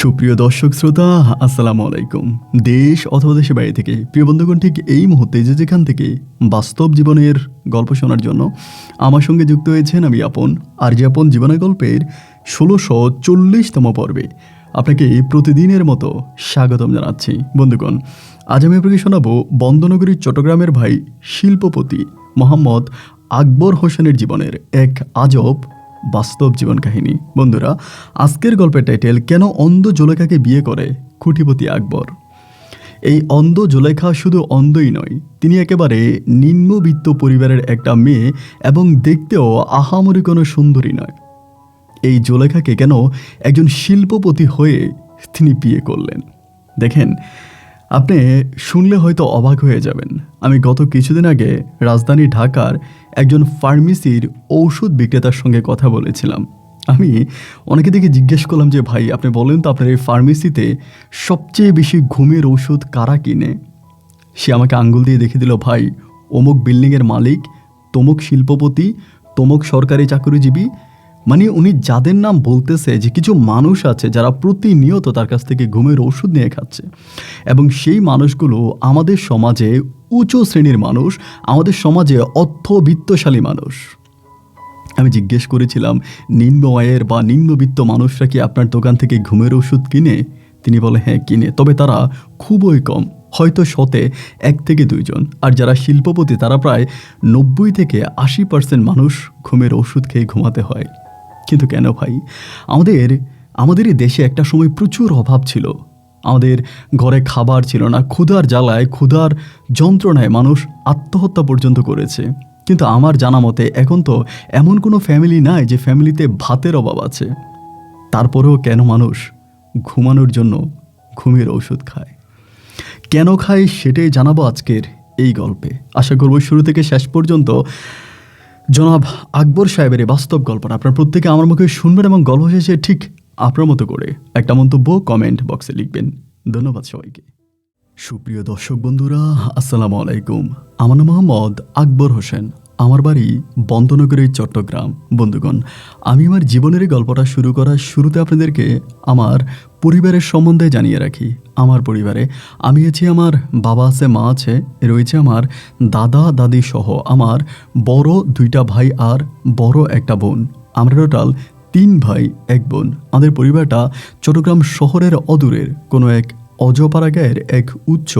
সুপ্রিয় দর্শক শ্রোতা, আসসালামু আলাইকুম। দেশ অথবা দেশের বাইরে থেকে প্রিয় বন্ধুগণ, ঠিক এই মুহূর্তে যেখান থেকে বাস্তব জীবনের গল্প শোনার জন্য আমার সঙ্গে যুক্ত হয়েছেন, আমি আপন আর যে আপন জীবনের গল্পের ১৬৪০তম পর্বে আপনাকে প্রতিদিনের মতো স্বাগতম জানাচ্ছি। বন্ধুগণ, আজ আমি আপনাকে শোনাবো বন্দনগরীর চট্টগ্রামের ভাই শিল্পপতি মোহাম্মদ আকবর হোসেনের জীবনের এক আজব বাস্তব জীবন কাহিনী। বন্ধুরা, আজকের গল্পের টাইটেল, কেন অন্ধ জুলেখাকে বিয়ে করে কোটিপতি আকবর। এই অন্ধ জুলেখা শুধু অন্ধই নয়, তিনি একেবারে নিম্নবিত্ত পরিবারের একটা মেয়ে এবং দেখতেও আহামরি কোনো সুন্দরী নয়। এই জুলেখাকে কেন একজন শিল্পপতি হয়ে তিনি বিয়ে করলেন, দেখেন, আপনি শুনলে হয়তো অবাক হয়ে যাবেন। আমি গত কিছুদিন আগে রাজধানী ঢাকার একজন ফার্মেসির ঔষধ বিক্রেতার সঙ্গে কথা বলেছিলাম। আমি অনেকে দেখে জিজ্ঞেস করলাম যে, ভাই আপনি বলেন তো, আপনার এই ফার্মেসিতে সবচেয়ে বেশি ঘুমের ওষুধ কারা কিনে? সে আমাকে আঙ্গুল দিয়ে দেখিয়ে দিল, ভাই অমুক বিল্ডিংয়ের মালিক, তমুক শিল্পপতি, তমুক সরকারি চাকরিজীবী। মানে উনি যাদের নাম বলতেছে, যে কিছু মানুষ আছে যারা প্রতিনিয়ত তার কাছ থেকে ঘুমের ওষুধ নিয়ে খাচ্ছে, এবং সেই মানুষগুলো আমাদের সমাজে উচ্চ শ্রেণীর মানুষ, আমাদের সমাজে অর্থবিত্তশালী মানুষ। আমি জিজ্ঞেস করেছিলাম, নিম্ন আয়ের বা নিম্নবিত্ত মানুষরা কি আপনার দোকান থেকে ঘুমের ওষুধ কিনে? তিনি বলে, হ্যাঁ কিনে, তবে তারা খুবই কম, হয়তো 100-তে 1 থেকে 2 জন। আর যারা শিল্পপতি তারা প্রায় 90-80% মানুষ ঘুমের ওষুধ খেয়ে ঘুমাতে হয়। কিন্তু কেন ভাই? আমাদের এই দেশে একটা সময় প্রচুর অভাব ছিল, আমাদের ঘরে খাবার ছিল না, ক্ষুধার জ্বালায়, ক্ষুধার যন্ত্রণায় মানুষ আত্মহত্যা পর্যন্ত করেছে। কিন্তু আমার জানা মতে এখন তো এমন কোনো ফ্যামিলি নাই যে ফ্যামিলিতে ভাতের অভাব আছে। তারপরেও কেন মানুষ ঘুমানোর জন্য ঘুমের ওষুধ খায়? কেন খায় সেটাই জানাবো আজকের এই গল্পে। আশা করব শুরু থেকে শেষ পর্যন্ত জনাব আকবর সাহেবের এই বাস্তব গল্পটা আপনার প্রত্যেকে আমার মুখে শুনবেন, এবং গল্প শেষে ঠিক আপনার মতো করে একটা মন্তব্য কমেন্ট বক্সে লিখবেন। ধন্যবাদ সবাইকে। সুপ্রিয় দর্শক বন্ধুরা, আসসালামু আলাইকুম। আমার নাম মোহাম্মদ আকবর হোসেন, আমার বাড়ি বন্দনগরীর চট্টগ্রাম। বন্ধুগণ, আমি আমার জীবনের গল্পটা শুরু করার শুরুতে আপনাদেরকে আমার পরিবারের সম্বন্ধে জানিয়ে রাখি। আমার পরিবারে আমি আছি, আমার বাবা আছে, মা আছে, রয়েছে আমার দাদা দাদি সহ আমার বড় 2টা ভাই আর বড় একটা বোন। আমরা টোটাল 3 ভাই 1 বোন। আমাদের পরিবারটা চট্টগ্রাম শহরের অদূরের কোনো এক অজপাড়া গায়ের এক উচ্চ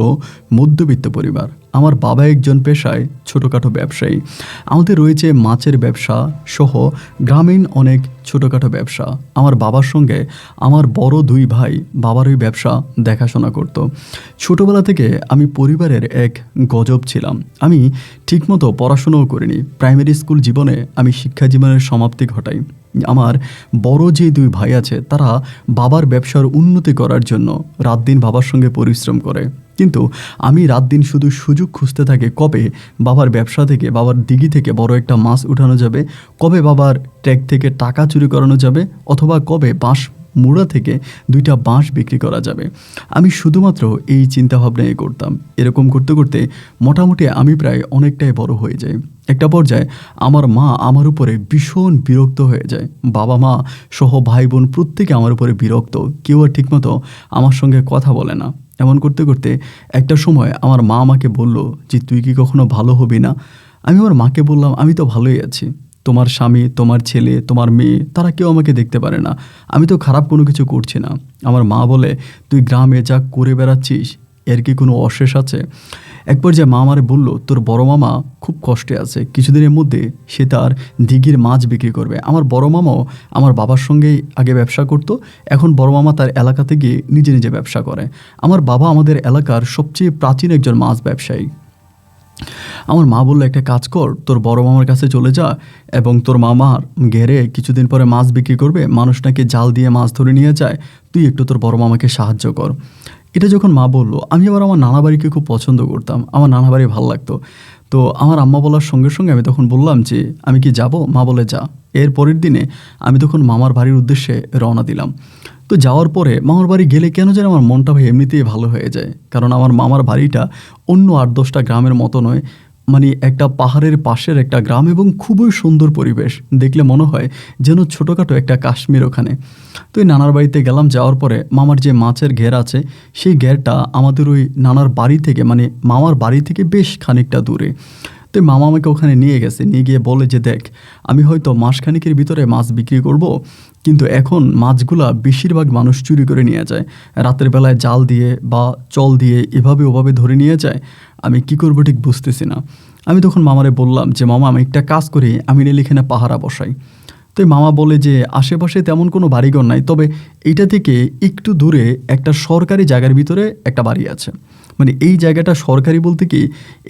মধ্যবিত্ত পরিবার। আমার বাবা একজন পেশায় ছোটোখাটো ব্যবসায়ী। আমাদের রয়েছে মাছের ব্যবসা সহ গ্রামীণ অনেক ছোটোখাটো ব্যবসা। আমার বাবার সঙ্গে আমার বড় 2 ভাই বাবার ওই ব্যবসা দেখাশোনা করত। ছোটোবেলা থেকে আমি পরিবারের এক গজব ছিলাম। আমি ঠিকমতো পড়াশোনাও করিনি। প্রাইমারি স্কুল জীবনে আমি শিক্ষা জীবনের সমাপ্তি ঘটাই। আমার বড় যে 2 ভাই আছে তারা বাবার ব্যবসার উন্নতি করার জন্য রাত দিন বাবার সঙ্গে পরিশ্রম করে, কিন্তু আমি রাত দিন শুধু সুযোগ খুঁজতে থাকি, কবে বাবার ব্যবসা থেকে, বাবার দিঘি থেকে বড় একটা মাছ উঠানো যাবে, কবে বাবার ট্যাগ থেকে টাকা চুরি করানো যাবে, অথবা কবে বাঁশ মুড়া থেকে 2টা বাঁশ বিক্রি করা যাবে। আমি শুধুমাত্র এই চিন্তাভাবনাই করতাম। এরকম করতে করতে মোটামুটি আমি প্রায় অনেকটাই বড় হয়ে যাই। একটা পর্যায়ে আমার মা আমার উপরে ভীষণ বিরক্ত হয়ে যায়। বাবা মা সহ ভাই বোন প্রত্যেকে আমার উপরে বিরক্ত, কেউ আর ঠিকমতো আমার সঙ্গে কথা বলে না। এমন করতে করতে একটা সময় আমার মা আমাকে বলল যে, তুই কি কখনো ভালো হবি না? আমি আমার মাকে বললাম, আমি তো ভালোই আছি, তোমার স্বামী, তোমার ছেলে, তোমার মেয়ে, তারা কেউ আমাকে দেখতে পারে না, আমি তো খারাপ কোনো কিছু করছি না। আমার মা বলে, তুই গ্রামে যা করে বেড়াচ্ছিস এর কি কোনো অশেষ আছে? এক পর্যায়ে মা আমারে বলল, তোর বড় মামা খুব কষ্টে আছে, কিছুদিনের মধ্যে সে তার দিঘির মাছ বিক্রি করবে। আমার বড় মামাও আমার বাবার সঙ্গেই আগে ব্যবসা করত, এখন বড় মামা তার এলাকাতে গিয়ে নিজে নিজে ব্যবসা করে। আমার বাবা আমাদের এলাকার সবচেয়ে প্রাচীন একজন মাছ ব্যবসায়ী। আমার মা বললো, একটা কাজ কর, তোর বড় মামার কাছে চলে যা, এবং তোর মামার ঘেরে কিছুদিন পরে মাছ বিক্রি করবে, মানুষ নাকি জাল দিয়ে মাছ ধরে নিয়ে যায়, তুই একটু তোর বড় মামাকে সাহায্য কর। এটা যখন মা বললো, আমি আবার আমার নানা বাড়িকে খুব পছন্দ করতাম, আমার নানা বাড়ি ভালো লাগতো। তো আমার আম্মা বলার সঙ্গে সঙ্গে আমি তখন বললাম যে, আমি কি যাব? মা বলে, যা। এর পরের দিনে আমি তখন মামার বাড়ির উদ্দেশ্যে রওনা দিলাম। তো যাওয়ার পরে মামার বাড়ি গেলে কেন যেন আমার মনটা ভাই এমনিতেই ভালো হয়ে যায়, কারণ আমার মামার বাড়িটা অন্য 8-10টা গ্রামের মতো নয়। মানে একটা পাহাড়ের পাশের একটা গ্রাম এবং খুবই সুন্দর পরিবেশ, দেখলে মনে হয় যেন ছোটোখাটো একটা কাশ্মীর ওখানে। তো এই নানার বাড়িতে গেলাম, যাওয়ার পরে মামার যে মাছের ঘের আছে সেই ঘেরটা আমাদের ওই নানার বাড়ি থেকে মানে মামার বাড়ি থেকে বেশ খানিকটা দূরে। তো মামা আমাকে ওখানে নিয়ে গেছে, নিয়ে গিয়ে বলে যে দেখ, আমি হয়তো মাসখানেকের ভিতরে মাছ বিক্রি করব, কিন্তু এখন মাছগুলা বেশিরভাগ মানুষ চুরি করে নিয়ে যায়, রাতের বেলায় জাল দিয়ে বা চল দিয়ে এভাবে ওভাবে ধরে নিয়ে যায়। আমি কি করবো ঠিক বুঝতেছি না। আমি তখন মামারে বললাম যে মামা, আমি একটা কাজ করি, আমি নিলে এখানে পাহারা বসাই। তো মামা বলে যে আশেপাশে তেমন কোনো বাড়িঘর নাই, তবে এইটা থেকে একটু দূরে একটা সরকারি জায়গার ভিতরে একটা বাড়ি আছে। মানে এই জায়গাটা সরকারি বলতে কি,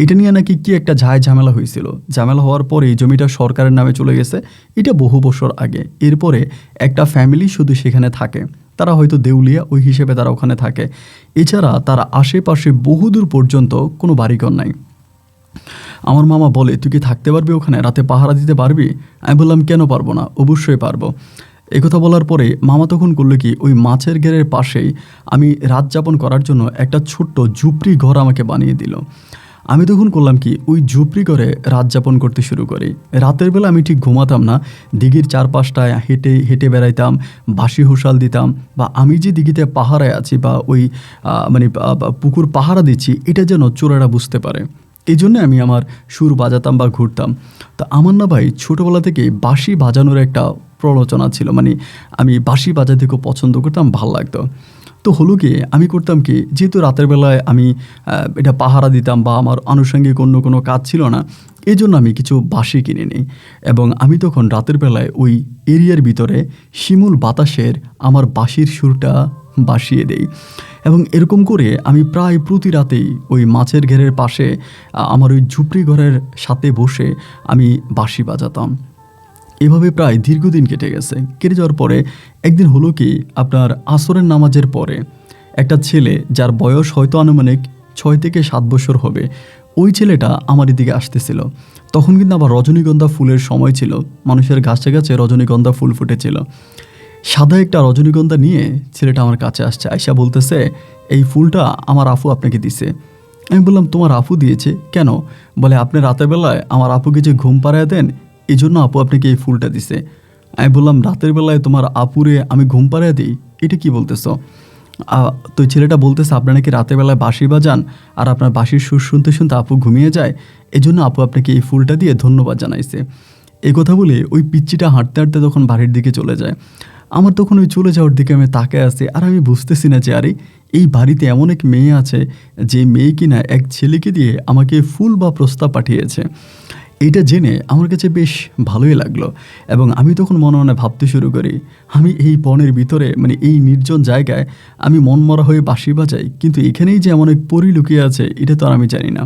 এটা নিয়ে নাকি কি একটা ঝামেলা হয়েছিল, ঝামেলা হওয়ার পরে এই জমিটা সরকারের নামে চলে গেছে, এটা বহু বছর আগে। এরপরে একটা ফ্যামিলি শুধু সেখানে থাকে, তারা হয়তো দেউলিয়া ওই হিসেবে তারা ওখানে থাকে, এছাড়া তার আশেপাশে বহুদূর পর্যন্ত কোনো বাড়িঘর নাই। আমার মামা বলে, তুই কি থাকতে পারবি ওখানে, রাতে পাহারা দিতে পারবি? আমি বললাম কেন পারবো না, অবশ্যই পারবো। একথা বলার পরে মামা তখন করলো কি, ওই মাছের ঘেরের পাশেই আমি রাত যাপন করার জন্য একটা ছোট্ট ঝুপড়ি ঘর আমাকে বানিয়ে দিল। আমি তখন করলাম কি, ওই ঝুপড়ি ঘরে রাত যাপন করতে শুরু করি। রাতের বেলা আমি ঠিক ঘুমাতাম না, দিঘির চারপাশটায় হেঁটে হেঁটে বেড়াইতাম, বাঁশি হুঁসাল দিতাম, বা আমি যে দিঘিতে পাহারায় আছি বা ওই পুকুর পাহারা দিচ্ছি, এটা যেন চোরেরা বুঝতে পারে। এই জন্যে আমি আমার সুর বাজাতাম বা ঘুরতাম। তো আমার না ভাই ছোটোবেলা থেকে বাঁশি বাজানোর একটা প্ররোচনা ছিল, মানে আমি বাঁশি বাজাতে খুব পছন্দ করতাম, ভাল লাগতো। তো হলো কি, আমি করতাম কি, যেহেতু রাতের বেলায় আমি এটা পাহারা দিতাম বা আমার আনুষঙ্গিক অন্য কোনো কাজ ছিল না, এই জন্য আমি কিছু বাঁশি কিনে নিই এবং আমি তখন রাতের বেলায় ওই এরিয়ার ভিতরে শিমুল বাতাসের আমার বাঁশির সুরটা বাসিয়ে দেই। এবং এরকম করে আমি প্রায় প্রতি রাতেই ওই মাছের ঘেরের পাশে আমার ওই ঝুপড়ি ঘরের সাথে বসে আমি বাঁশি বাজাতাম। এভাবে প্রায় দীর্ঘদিন কেটে গেছে। কেটে যাওয়ার পরে একদিন হলো কি, আপনার আসরের নামাজের পরে একটা ছেলে, যার বয়স হয়তো আনুমানিক 6 থেকে 7 বছর হবে, ওই ছেলেটা আমার দিকে আসতেছিল। তখন কিন্তু আবার রজনীগন্ধা ফুলের সময় ছিল, মানুষের গাছে গাছে রজনীগন্ধা ফুল ফুটেছিল। সাদা একটা রজনীগন্ধা নিয়ে ছেলেটা আমার কাছে আসছে, আয়শা বলতেছে, এই ফুলটা আমার আপু আপনাকে দিছে। আমি বললাম, তোমার আপু দিয়েছে কেন? বলে, আপনি রাতের বেলায় আমার আপুকে যে ঘুম পাড়ায় দেন, এই জন্য আপু আপনাকে এই ফুলটা দিছে। আমি বললাম, রাতের বেলায় তোমার আপুরে আমি ঘুম পাড়ায় দিই, এটা কি বলতেছ? তো ছেলেটা বলতেছে, আপনারা নাকি রাতের বেলায় বাঁশি বাজান, আর আপনার বাঁশির সুর শুনতে শুনতে আপু ঘুমিয়ে যায়, এজন্য আপু আপনাকে এই ফুলটা দিয়ে ধন্যবাদ জানাইছে। এই কথা বলে ওই পিচ্চিটা হাঁটতে হাঁটতে তখন বাড়ির দিকে চলে যায়। আমার তখন ওই চলে যাওয়ার দিকে আমি তাকায় আছি, আর আমি বুঝতেছি না যে আরে এই বাড়িতে এমন এক মেয়ে আছে যে মেয়ে কিনা এক ছেলেকে দিয়ে আমাকে ফুল বা প্রস্তাব পাঠিয়েছে। এইটা জেনে আমার কাছে বেশ ভালোই লাগলো এবং আমি তখন মনে মনে ভাবতে শুরু করি, আমি এই বনের ভিতরে মানে এই নির্জন জায়গায় আমি মনমরা হয়ে বাঁশি বাজাই, কিন্তু এখানেই যে এমন এক পরী লুকিয়ে আছে এটা তো আর আমি জানি না।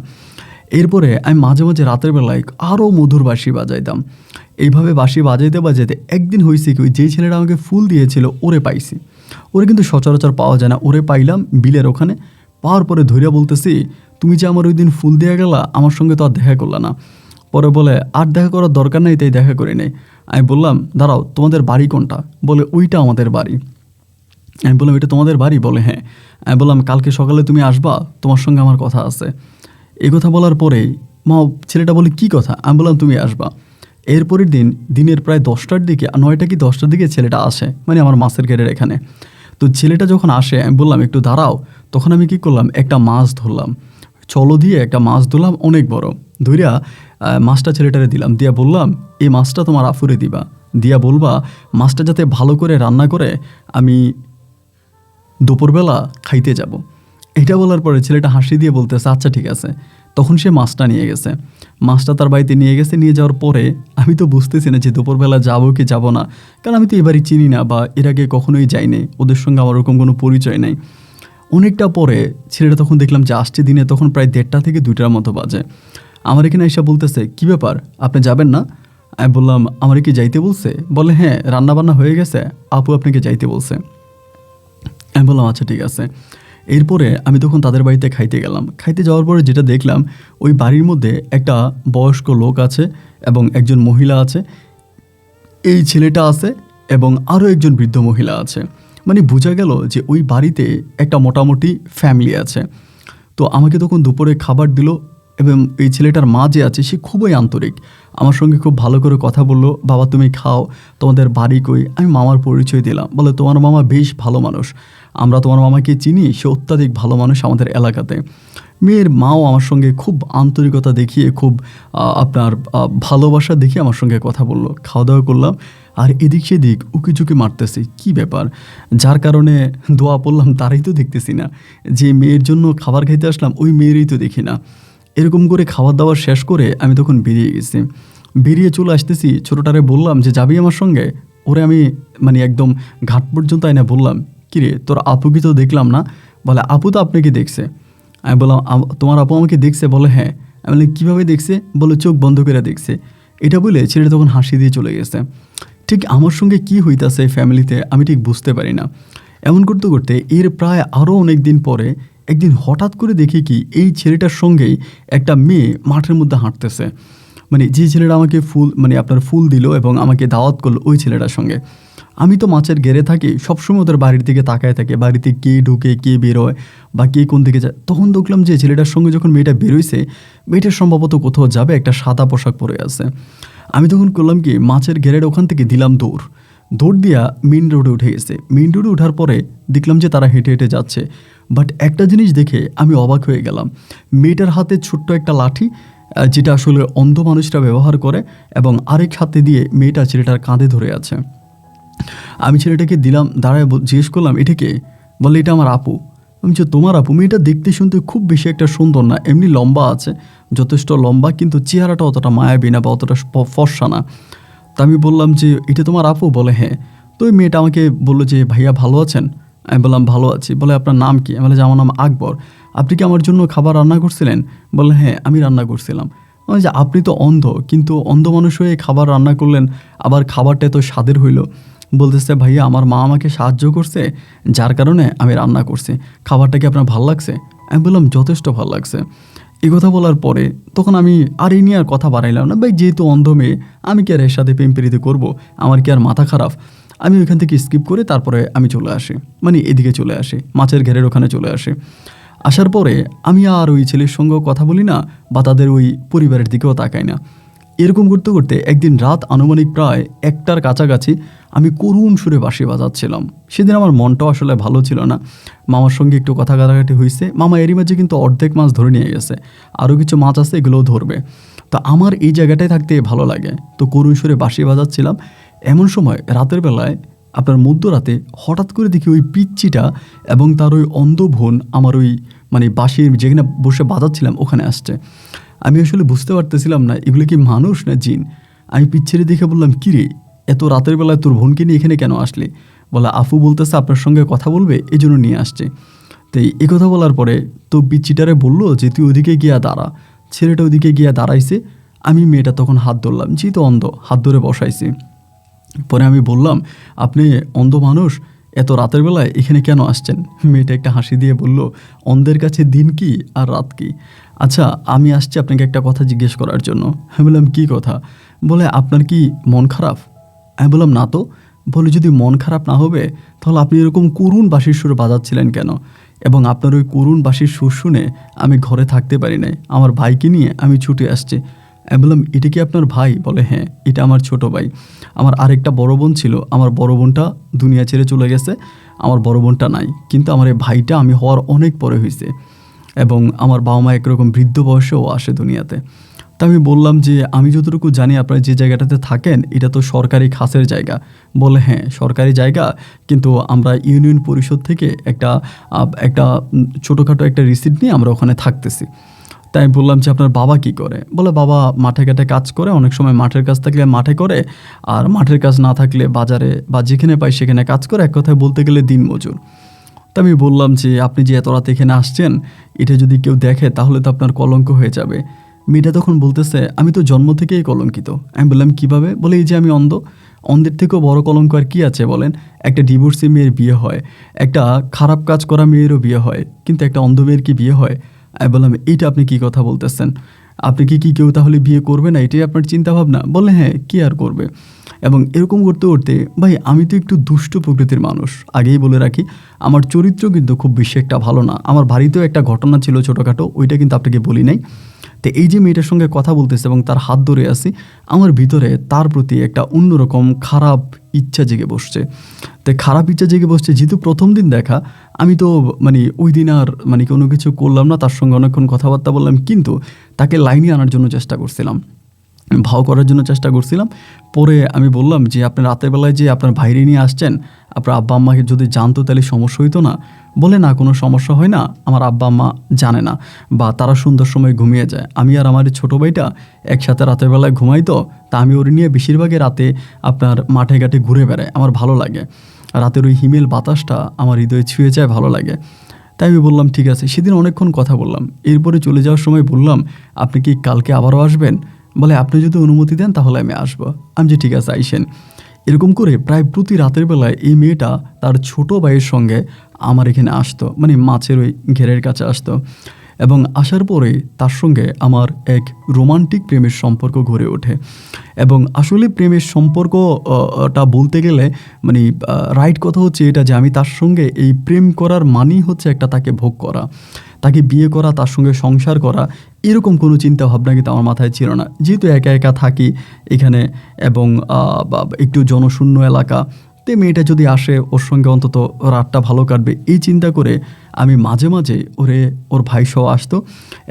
এরপরে আমি মাঝে মাঝে রাতের বেলায় আরও মধুর বাঁশি বাজাইতাম। এইভাবে বাঁশি বাজাইতে বাজাইতে একদিন হয়েছে কি, ওই যেই ছেলেটা আমাকে ফুল দিয়েছিল ওরে পাইছি। ওরে কিন্তু সচরাচর পাওয়া যায় না, ওরে পাইলাম বিলের ওখানে। পাওয়ার পরে ধৈর্য বলতেছি, তুমি যে আমার ওই দিন ফুল দিয়ে গেলা, আমার সঙ্গে তো আর দেখা করলা না। পরে বলে, আর দেখা করার দরকার নেই, তাই দেখা করি নাই। আমি বললাম, দাঁড়াও, তোমাদের বাড়ি কোনটা? বলে, ওইটা আমাদের বাড়ি। আমি বললাম, এটা তোমাদের বাড়ি? বলে, হ্যাঁ। আমি বললাম, কালকে সকালে তুমি আসবা, তোমার সঙ্গে আমার কথা আছে। এই কথা বলার পরেই ছেলেটা বলে, কী কথা? আমি বললাম, তুমি আসবা। এরপরের দিন দিনের প্রায় 10টার দিকে, 9টা কি 10টার দিকে ছেলেটা আসে, মানে আমার মাছের ঘেরের এখানে। তো ছেলেটা যখন আসে, আমি বললাম, একটু দাঁড়াও। তখন আমি কি করলাম, একটা মাছ ধরলাম, চলো দিয়ে একটা মাছ ধরলাম অনেক বড়। ধরিয়া মাছটা ছেলেটারে দিলাম, দিয়া বললাম, এই মাছটা তোমার আফুরে দিবা, দিয়া বলবা মাছটা যাতে ভালো করে রান্না করে আমি দুপুরবেলা খাইতে যাব। এটা বলার পরে ছেলেটা হাসি দিয়ে বলতেছে, আচ্ছা ঠিক আছে। তখন সে মাছটা নিয়ে গেছে, মাছটা তার বাড়িতে নিয়ে গেছে। নিয়ে যাওয়ার পরে আমি তো বুঝতেছি না যে দুপুরবেলা যাবো কি যাব না, কারণ আমি তো এবারই চিনি না বা এর আগে কখনোই যাইনি, ওদের সঙ্গে আমার ওরকম কোনো পরিচয় নেই। অনেকটা পরে ছেলেটা তখন দেখলাম যে আসছে দিনে, তখন প্রায় 1:30 থেকে 2টার মতো বাজে। আমার এখানে এসে বলতেছে, কী ব্যাপার, আপনি যাবেন না? আমি বললাম, আমার কি যাইতে বলছে? বলে, হ্যাঁ, রান্নাবান্না হয়ে গেছে, আপু আপনাকে যাইতে বলছে। আমি বললাম, আচ্ছা ঠিক আছে। এরপরে আমি তখন তাদের বাড়িতে খাইতে গেলাম। খাইতে যাওয়ার পরে যেটা দেখলাম, ওই বাড়ির মধ্যে একটা বয়স্ক লোক আছে এবং একজন মহিলা আছে, এই ছেলেটা আছে এবং আরও একজন বৃদ্ধ মহিলা আছে। মানে বোঝা গেল যে ওই বাড়িতে একটা মোটামুটি ফ্যামিলি আছে। তো আমাকে তখন দুপুরে খাবার দিল, এবং এই ছেলেটার মা যে আছে সে খুবই আন্তরিক, আমার সঙ্গে খুব ভালো করে কথা বললো। বাবা তুমি খাও, তোমাদের বাড়ি কই? আমি মামার পরিচয় দিলাম। বলে তোমার মামা বেশ ভালো মানুষ, আমরা তোমার মামাকে চিনি, সে অত্যাধিক ভালো মানুষ আমাদের এলাকাতে। মেয়ের মাও আমার সঙ্গে খুব আন্তরিকতা দেখিয়ে, খুব আপনার ভালোবাসা দেখিয়ে আমার সঙ্গে কথা বললো। খাওয়া দাওয়া করলাম, আর এদিক সেদিক উকিঝুঁকি মারতেছি কী ব্যাপার, যার কারণে দোয়া পড়লাম তারাই তো দেখতেছি না, যে মেয়ের জন্য খাবার খাইতে আসলাম ওই মেয়েরই তো দেখি না। এরকম করে খাবার দাবার শেষ করে আমি তখন বেরিয়ে গেছি। বেরিয়ে চলে আসতেছি, ছোটোটারে বললাম যে যাবি আমার সঙ্গে? ওরে আমি মানে একদম ঘাট পর্যন্ত আইনা বললাম, কিরে তোর আপুকে তো দেখলাম না। বলে আপু তো আপনাকে দেখছে। আমি বললাম তোমার আপু আমাকে দেখছে? বলে হ্যাঁ। আমি বললাম কীভাবে দেখছে? বলে চোখ বন্ধ করে দেখছে। এটা বলে ছেলেটা তখন হাসি দিয়ে চলে গেছে। ঠিক আমার সঙ্গে কী হইতাছে ফ্যামিলিতে আমি ঠিক বুঝতে পারি না। এমন করতে করতে এর প্রায় আরও অনেক দিন পরে একদিন হঠাৎ করে দেখি কি এই ছেলেটার সঙ্গেই একটা মেয়ে মাঠের মধ্যে হাঁটতেছে। মানে যে ছেলেটা আমাকে আপনার ফুল দিল এবং আমাকে দাওয়াত করলো ওই ছেলেটার সঙ্গে। আমি তো মাছের ঘেরে থাকি, সবসময় ওদের বাড়ির দিকে তাকায় থাকে, বাড়িতে কে ঢুকে কে বেরোয় বা কে কোন দিকে যায়। তখন দেখলাম যে ছেলেটার সঙ্গে যখন মেয়েটা বেরোইছে, মেয়েটার সম্ভবত কোথাও যাবে, একটা সাদা পোশাক পরে আছে। আমি তখন করলাম কি, মাছের ঘেরের ওখান থেকে দিলাম দৌড় দিয়া মেন রোডে উঠে গেছে। মেন রোডে ওঠার পরে দেখলাম যে তারা হেঁটে হেঁটে যাচ্ছে। বাট একটা জিনিস দেখে আমি অবাক হয়ে গেলাম, মেয়েটার হাতে ছোট্ট একটা লাঠি, যেটা আসলে অন্ধ মানুষরা ব্যবহার করে, এবং আরেক হাতে দিয়ে মেয়েটা ছেলেটার কাঁধে ধরে আছে। আমি ছেলেটাকে দিলাম, দাঁড়ায় জিজ্ঞেস করলাম এটা কে? বলে এটা আমার আপু। আমি যে তোমার আপু? মেয়েটা দেখতে শুনতে খুব বেশি একটা সুন্দর না, এমনি লম্বা আছে, যথেষ্ট লম্বা, কিন্তু চেহারাটা অতটা মায়াবী না বা অতটা ফর্সা না। তা আমি বললাম যে এটা তোমার আপু? বলে হ্যাঁ। তো ওই মেয়েটা আমাকে বললো যে ভাইয়া ভালো আছেন? আমি বললাম ভালো আছি। বলে আপনার নাম কি? আমি বলে যে আমার নাম আকবর। আপনি কি আমার জন্য খাবার রান্না করছিলেন? বললে হ্যাঁ আমি রান্না করছিলাম। মানে যে আপনি তো অন্ধ, কিন্তু অন্ধ মানুষ হয়ে খাবার রান্না করলেন, আবার খাবারটা এত স্বাদের হইল। বলতেছে ভাইয়া আমার মা আমাকে সাহায্য করছে, যার কারণে আমি রান্না করছি, খাবারটা কি আপনার ভালো লাগছে? আমি বললাম যথেষ্ট ভালো লাগছে। এই কথা বলার পরে তখন আমি আর এই নিয়ে আর কথা বাড়াইলাম না। ভাই যেহেতু অন্ধ মেয়ে, আমি কি আর এর সাথে প্রেম প্রীতি করবো? আমার কি আর মাথা খারাপ? আমি ওইখান থেকে স্কিপ করে তারপরে আমি চলে আসি, মানে এদিকে চলে আসি, মাছের ঘেরের ওখানে চলে আসি। আসার পরে আমি আর ওই ছেলের সঙ্গেও কথা বলি না বা তাদের ওই পরিবারের দিকেও তাকাই না। এরকম করতে করতে একদিন রাত আনুমানিক প্রায় 1টার কাছাকাছি আমি করুণ সুরে বাঁশি বাজাচ্ছিলাম। সেদিন আমার মনটাও আসলে ভালো ছিল না। মামার সঙ্গে একটু কথা কাটাকাটি হয়েছে। মামা এরই মাঝে কিন্তু অর্ধেক মাছ ধরে নিয়ে গেছে, আরও কিছু মাছ আছে, এগুলোও ধরবে। তো আমার এই জায়গাটায় থাকতে ভালো লাগে, তো করুণ সুরে বাঁশি বাজাচ্ছিলাম। এমন সময় রাতের বেলায়, আপনার মধ্যরাতে, হঠাৎ করে দেখি ওই পিচ্চিটা এবং তার ওই অন্ধ বোন আমার ওই মানে বাঁশির যেখানে বসে বাজাচ্ছিলাম ওখানে আসছে। আমি আসলে বুঝতে পারতেছিলাম না এগুলো কি মানুষ না জিন। আমি পিচ্ছিরে দেখে বললাম কী রে, এত রাতের বেলায় তোর বোনকে নিয়ে এখানে কেন আসলে? বলে আফু বলতেছে আপনার সঙ্গে কথা বলবে, এই জন্য নিয়ে আসছে। তো এই কথা বলার পরে তো পিচ্চিটারে বললো যে তুই ওদিকে গিয়া দাঁড়া। ছেলেটা ওদিকে গিয়া দাঁড়াইছে। আমি মেয়েটা তখন হাত ধরলাম, যেহেতু অন্ধ হাত ধরে বসাইছি। পরে আমি বললাম আপনি অন্ধ মানুষ, এত রাতের বেলায় এখানে কেন আসছেন? মেয়েটা একটা হাসি দিয়ে বলল অন্ধের কাছে দিন কি আর রাত কি। আচ্ছা আমি আসছি আপনাকে একটা কথা জিজ্ঞেস করার জন্য। আমি বললাম কী কথা? বলে আপনার কি মন খারাপ? আমি বললাম না তো। বলে যদি মন খারাপ না হবে তাহলে আপনি এরকম করুণ বাঁশির সুর বাজাচ্ছিলেন কেন? এবং আপনার ওই করুণ বাঁশির সুর শুনে আমি ঘরে থাকতে পারি নাই, আমার ভাইকে নিয়ে আমি ছুটে আসছি। আমি বললাম এটা কি আপনার ভাই? বলে হ্যাঁ এটা আমার ছোট ভাই। আমার আরেকটা বড় বোন ছিল, আমার বড় বোনটা দুনিয়া ছেড়ে চলে গেছে, আমার বড় বোনটা নাই, কিন্তু আমার এই ভাইটা আমি হওয়ার অনেক পরে হয়েছে, এবং আমার বাবা মা একরকম বৃদ্ধ বয়সেও আসে দুনিয়াতে। তা আমি বললাম যে আমি যতটুকু জানি আপনারা যে জায়গাটাতে থাকেন এটা তো সরকারি খাসের জায়গা। বলে হ্যাঁ সরকারি জায়গা, কিন্তু আমরা ইউনিয়ন পরিষদ থেকে একটা ছোটোখাটো একটা রিসিট নিয়ে আমরা ওখানে থাকতেছি। তাই আমি বললাম যে আপনার বাবা কি করে? বলে বাবা মাঠে ঘাটে কাজ করে, অনেক সময় মাঠের কাজ থাকলে মাঠে করে, আর মাঠের কাজ না থাকলে বাজারে বা যেখানে পাই সেখানে কাজ করে, এক কথায় বলতে গেলে দিনমজুর। তা আমি বললাম যে আপনি যে এত রাত এখানে আসছেন, এটা যদি কেউ দেখে তাহলে তো আপনার কলঙ্ক হয়ে যাবে। মেয়েটা তখন বলতেছে আমি তো জন্ম থেকেই কলঙ্কিত। আমি বললাম কিভাবে? বলে এই যে আমি অন্ধ, অন্ধের থেকেও বড় কলঙ্ক আর কী আছে বলেন? একটা ডিভোর্সি মেয়ের বিয়ে হয়, একটা খারাপ কাজ করা মেয়েরও বিয়ে হয়, কিন্তু একটা অন্ধ মেয়ের কি বিয়ে হয়? আমি বললাম এইটা আপনি কি কথা বলতেছেন? আপনি কি কেউ তাহলে বিয়ে করবে না, এটাই আপনার চিন্তাভাবনা? বলে হ্যাঁ কি আর করবে। এবং এরকম করতে করতে ভাই আমি তো একটু দুষ্ট প্রকৃতির মানুষ, আগেই বলে রাখি আমার চরিত্র কিন্তু খুব বেশি একটা ভালো না। আমার বাড়িতেও একটা ঘটনা ছিল ছোটোখাটো, ওইটা কিন্তু আপনাকে বলি নাই। তো তো এই যে মেয়েটার সঙ্গে কথা বলতেছে এবং তার হাত ধরে আছি, আমার ভিতরে তার প্রতি একটা অন্যরকম খারাপ ইচ্ছা জেগে বসছে। তো খারাপ ইচ্ছা জেগে বসছে যেহেতু প্রথম দিন দেখা, আমি তো মানে ওই দিন আর মানে কোনো কিছু করলাম না, তার সঙ্গে অনেকক্ষণ কথাবার্তা বললাম, কিন্তু তাকে লাইনে আনার জন্য চেষ্টা করছিলাম, ভাও করার জন্য চেষ্টা করছিলাম। পরে আমি বললাম যে আপনি রাতের বেলায় যে আপনার ভাইরে নিয়ে আসছেন, আপনার আব্বা আম্মাকে যদি জানতো তাহলে সমস্যা হইতো না? বলে না, কোনো সমস্যা হয় না, আমার আব্বা আম্মা জানে না, বা তারা সুন্দর সময় ঘুমিয়ে যায়। আমি আর আমার ছোটো ভাইটা একসাথে রাতের বেলায় ঘুমাই, তো তা আমি ওর নিয়ে বেশিরভাগই রাতে আপনার মাঠে ঘাটে ঘুরে বেড়াই, আমার ভালো লাগে। রাতের ওই হিমেল বাতাসটা আমার হৃদয়ে ছুঁয়ে যায়, ভালো লাগে। তাই আমি বললাম ঠিক আছে। সেদিন অনেকক্ষণ কথা বললাম। এরপরে চলে যাওয়ার সময় বললাম, আপনি কি কালকে আবারও আসবেন? বলে আপনি যদি অনুমতি দেন তাহলে আমি আসবো। আমি যে ঠিক আছে, আইসেন। এরকম করে প্রায় প্রতি রাতের বেলায় এই মেয়েটা তার ছোট ভাইয়ের সঙ্গে আমার এখানে আসতো, মানে মাছের ওই ঘেরের কাছে আসতো, এবং আসার পরে তার সঙ্গে আমার এক রোমান্টিক প্রেমের সম্পর্ক গড়ে ওঠে। এবং আসলে প্রেমের সম্পর্কটা বলতে গেলে মানে রাইট কথা হচ্ছে এটা, যে আমি তার সঙ্গে এই প্রেম করার মানেই হচ্ছে একটা তাকে ভোগ করা, তাকে বিয়ে করা, তার সঙ্গে সংসার করা, এরকম কোনো চিন্তা ভাবনা কিন্তু আমার মাথায় ছিল না। যেহেতু একা একা থাকি এখানে এবং একটু জনশূন্য এলাকা, তে মেয়েটা যদি আসে ওর সঙ্গে অন্তত রাতটা ভালো কাটবে, এই চিন্তা করে আমি মাঝে মাঝে ওর ভাই সহ আসতো।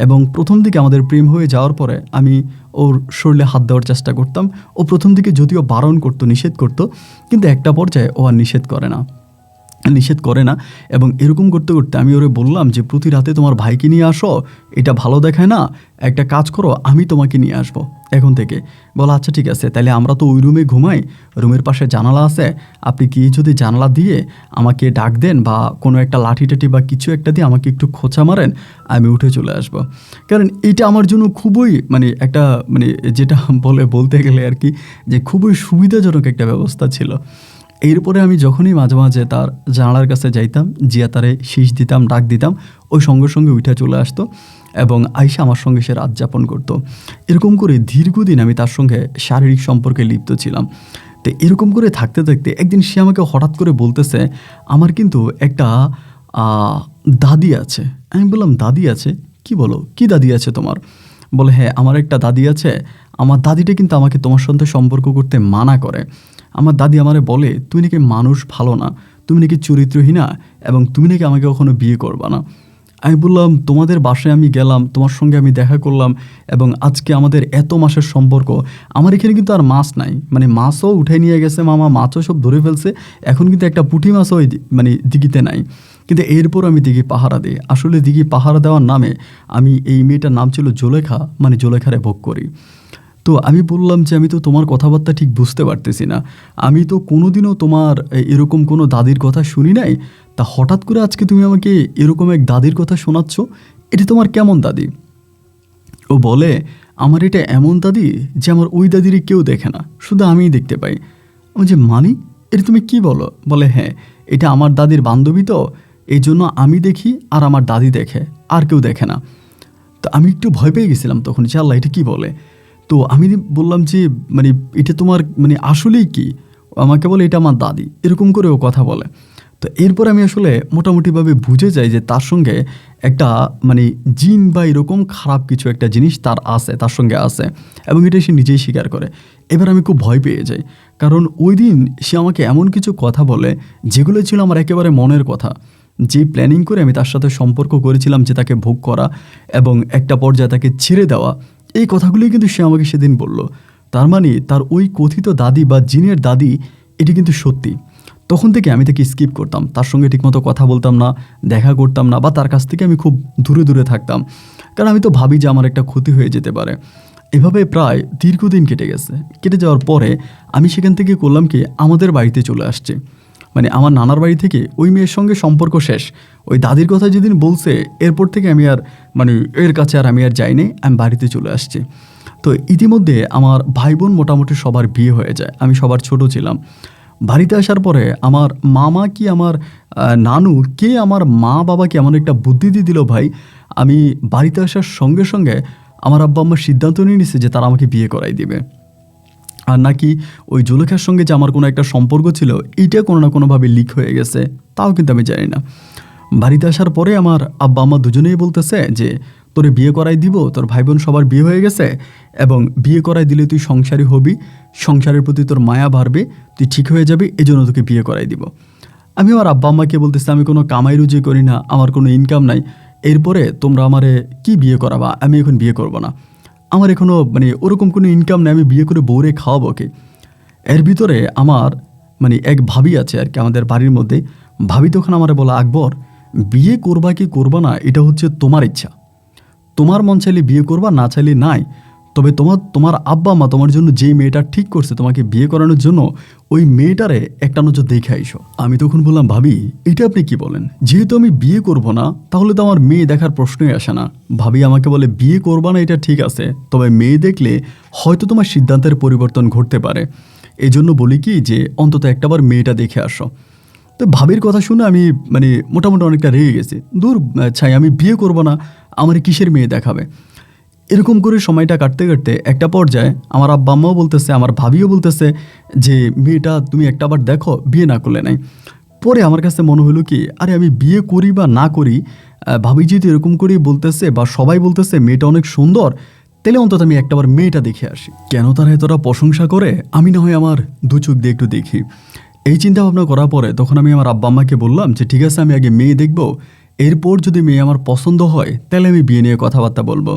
এবং প্রথম দিকে আমাদের প্রেম হয়ে যাওয়ার পরে আমি ওর শরীরে হাত দেওয়ার চেষ্টা করতাম। ও প্রথম দিকে যদিও বারণ করতো, নিষেধ করতো, কিন্তু একটা পর্যায়ে ও আর নিষেধ করে না। এবং এরকম করতে করতে আমি ওরে বললাম যে প্রতি রাতে তোমার ভাইকে নিয়ে আসো, এটা ভালো দেখায় না, একটা কাজ করো, আমি তোমাকে নিয়ে আসবো এখন থেকে। বলো আচ্ছা ঠিক আছে, তাহলে আমরা তো ওই রুমে ঘুমাই, রুমের পাশে জানালা আছে, আপনি কি যদি জানালা দিয়ে আমাকে ডাক দেন বা কোনো একটা লাঠি টাঠি বা কিছু একটা দিয়ে আমাকে একটু খোঁচা মারেন, আমি উঠে চলে আসবো। কারণ এটা আমার জন্য খুবই মানে একটা মানে যেটা বলতে গেলে আর কি, যে খুবই সুবিধাজনক একটা ব্যবস্থা ছিল। এরপরে আমি যখনই মাঝে মাঝে তার জানালার কাছে যাইতাম, জিয়া তারে শীষ দিতাম, ডাক দিতাম, ওই সঙ্গে সঙ্গে উঠে চলে আসতো এবং আইসা আমার সঙ্গে সে রাত যাপন করতো। এরকম করে দীর্ঘদিন আমি তার সঙ্গে শারীরিক সম্পর্কে লিপ্ত ছিলাম। তো এরকম করে থাকতে থাকতে একদিন সে আমাকে হঠাৎ করে বলতেছে, আমার কিন্তু একটা দাদি আছে। আমি বললাম দাদি আছে? কি বলো, কি দাদি আছে তোমার? বলে হ্যাঁ, আমার একটা দাদি আছে। আমার দাদিটা কিন্তু আমাকে তোমার সঙ্গে সম্পর্ক করতে মানা করে। আমার দাদি আমারে বলে, তুই নাকি মানুষ ভালো না, তুমি নাকি চরিত্রহীনা, এবং তুমি নাকি আমাকে কখনো বিয়ে করবা না। আমি বললাম তোমাদের বাসায় আমি গেলাম, তোমার সঙ্গে আমি দেখা করলাম, এবং আজকে আমাদের এত মাসের সম্পর্ক, আমার এখানে কিন্তু আর মাছ নাই, মানে মাছও উঠে নিয়ে গেছে মামা, মাছও সব ধরে ফেলছে, এখন কিন্তু একটা পুঁটি মাছও মানে দিঘিতে নাই। কিন্তু এরপর আমি দিঘি পাহারা দিই। আসলে দিঘি পাহারা দেওয়ার নামে আমি, এই মেয়েটার নাম ছিল জোলেখা, মানে জোলেখারে ভোগ করি। তো আমি বললাম যে আমি তো তোমার কথাবার্তা ঠিক বুঝতে পারতেছি না, আমি তো কোনোদিনও তোমার এরকম কোনো দাদির কথা শুনি নাই, তা হঠাৎ করে আজকে তুমি আমাকে এরকম এক দাদির কথা শোনাচ্ছ, এটা তোমার কেমন দাদি? ও বলে, আমার এটা এমন দাদি যে আমার ওই দাদিরই কেউ দেখে না, শুধু আমিই দেখতে পাই। আমি যে মানি, এটা তুমি কি বলো? বলে হ্যাঁ, এটা আমার দাদির বান্ধবী, তো এই জন্য আমি দেখি আর আমার দাদি দেখে, আর কেউ দেখে না। তো আমি একটু ভয় পেয়ে গেছিলাম তখন, যে আল্লাহ এটা কী বলে। তো আমি বললাম যে মানে এটা তোমার মানে আসলেই কি? আমাকে বলে এটা আমার দাদি, এরকম করে ও কথা বলে। তো এরপর আমি আসলে মোটামুটিভাবে বুঝে যাই যে তার সঙ্গে একটা মানে জিন বা এরকম খারাপ কিছু একটা জিনিস তার সঙ্গে আছে, এবং এটা সে নিজেই স্বীকার করে। এবার আমি খুব ভয় পেয়ে যাই, কারণ ওই দিন সে আমাকে এমন কিছু কথা বলে যেগুলো ছিল আমার একেবারে মনের কথা, যে প্ল্যানিং করে আমি তার সাথে সম্পর্ক করেছিলাম, যে তাকে ভোগ করা এবং একটা পর্যায়ে তাকে ছেড়ে দেওয়া, এই কথাগুলোই কিন্তু সে আমাকে সেদিন বলল। তার মানে তার ওই কথিত দাদি বা জিনের দাদি, এটি কিন্তু সত্যি। তখন থেকে আমি তাকে স্কিপ করতাম, তার সঙ্গে ঠিকমতো কথা বলতাম না, দেখা করতাম না, বা তার কাছ থেকে আমি খুব দূরে দূরে থাকতাম, কারণ আমি তো ভাবি যে আমার একটা ক্ষতি হয়ে যেতে পারে। এভাবে প্রায় দীর্ঘদিন কেটে গেছে। কেটে যাওয়ার পরে আমি সেখান থেকে করলাম কি, আমাদের বাড়িতে চলে আসছে, মানে আমার নানার বাড়ি থেকে ওই মেয়ের সঙ্গে সম্পর্ক শেষ। ওই দাদির কথা যেদিন বলছে, এরপর থেকে আমি আর মানে এর কাছে আর আমি আর যাইনি, আমি বাড়িতে চলে আসছি। তো ইতিমধ্যে আমার ভাই বোন মোটামুটি সবার বিয়ে হয়ে যায়, আমি সবার ছোট ছিলাম। বাড়িতে আসার পরে আমার মামা কি আমার নানু কে আমার মা বাবাকে এমন একটা বুদ্ধি দিয়ে দিল ভাই, আমি বাড়িতে আসার সঙ্গে সঙ্গে আমার আব্বা আম্মা সিদ্ধান্ত নিয়ে নিছে যে তারা আমাকে বিয়ে করাই দিবে। আর নাকি ওই জুলেখার সঙ্গে যে আমার কোনো একটা সম্পর্ক ছিল, এইটা কোনো না কোনোভাবে লিক হয়ে গেছে, তাও কিন্তু আমি জানি না। বাড়িতে আসার পরে আমার আব্বা আম্মা দুজনেই বলতেছে যে তোরে বিয়ে করাই দিব, তোর ভাই বোন সবার বিয়ে হয়ে গেছে, এবং বিয়ে করাই দিলে তুই সংসারী হবি, সংসারের প্রতি তোর মায়া বাড়বে, তুই ঠিক হয়ে যাবি, এজন্য তোকে বিয়ে করাই দিব। আমি আমার আব্বা আম্মাকে বলতেছি আমি কোনো কামাই রুজি করি না, আমার কোনো ইনকাম নাই, এরপরে তোমরা আমারে কি বিয়ে করাবা, আমি এখন বিয়ে করব না, আমার এখনও মানে ওরকম কোনো ইনকাম নেই, আমি বিয়ে করে বউরে খাওয়াবো কে। এর ভিতরে আমার মানে এক ভাবি আছে আর কি আমাদের বাড়ির মধ্যে। ভাবি তখন আমারে বলা, আকবর বিয়ে করবা কি করবা না এটা হচ্ছে তোমার ইচ্ছা, তোমার মন চাইলে বিয়ে করবা, না চাইলে নাই, তবে তোমার আব্বা মা তোমার জন্য যেই মেয়েটা ঠিক করছে তোমাকে বিয়ে করানোর জন্য, ওই মেয়েটারে একটা নজর দেখে আইসো। আমি তখন বললাম, ভাবি এটা আপনি কি বলেন, যেহেতু আমি বিয়ে করব না তাহলে তো আমার মেয়ে দেখার প্রশ্নই আসে না। ভাবি আমাকে বলে, বিয়ে করবা না এটা ঠিক আছে, তবে মেয়ে দেখলে হয়তো তোমার সিদ্ধান্তের পরিবর্তন ঘটতে পারে, এই জন্য বলি কি যে অন্তত একটাবার মেয়েটা দেখে আসো। তো ভাবির কথা শুনে আমি মানে মোটামুটি অনেকটা রেগে গেছি, দূর ছাই, আমি বিয়ে করব না, আমার কিসের মেয়ে দেখাবে। এরকম করে সময়টা কাটতে কাটতে একটা পর্যায়ে আমার আব্বা আম্মাও বলতেছে, আমার ভাবিও বলতেছে যে মেয়েটা তুমি একটাবার দেখো, বিয়ে না করলে নাই। পরে আমার কাছে মনে হলো কি, আরে আমি বিয়ে করি বা না করি, ভাবি যেহেতু এরকম করেই বলতেছে বা সবাই বলতেছে মেয়েটা অনেক সুন্দর, তাহলে অন্তত আমি একটাবার মেয়েটা দেখে আসি, কেন তারা এতটা প্রশংসা করে, আমি না হয় আমার দু চোখ দিয়ে একটু দেখি। এই চিন্তা ভাবনা করার পরে তখন আমি আমার আব্বা আম্মাকে বললাম যে ঠিক আছে, আমি আগে মেয়ে দেখব, এরপর যদি মেয়ে আমার পছন্দ হয় তাহলে আমি বিয়ে নিয়ে কথাবার্তা বলবো।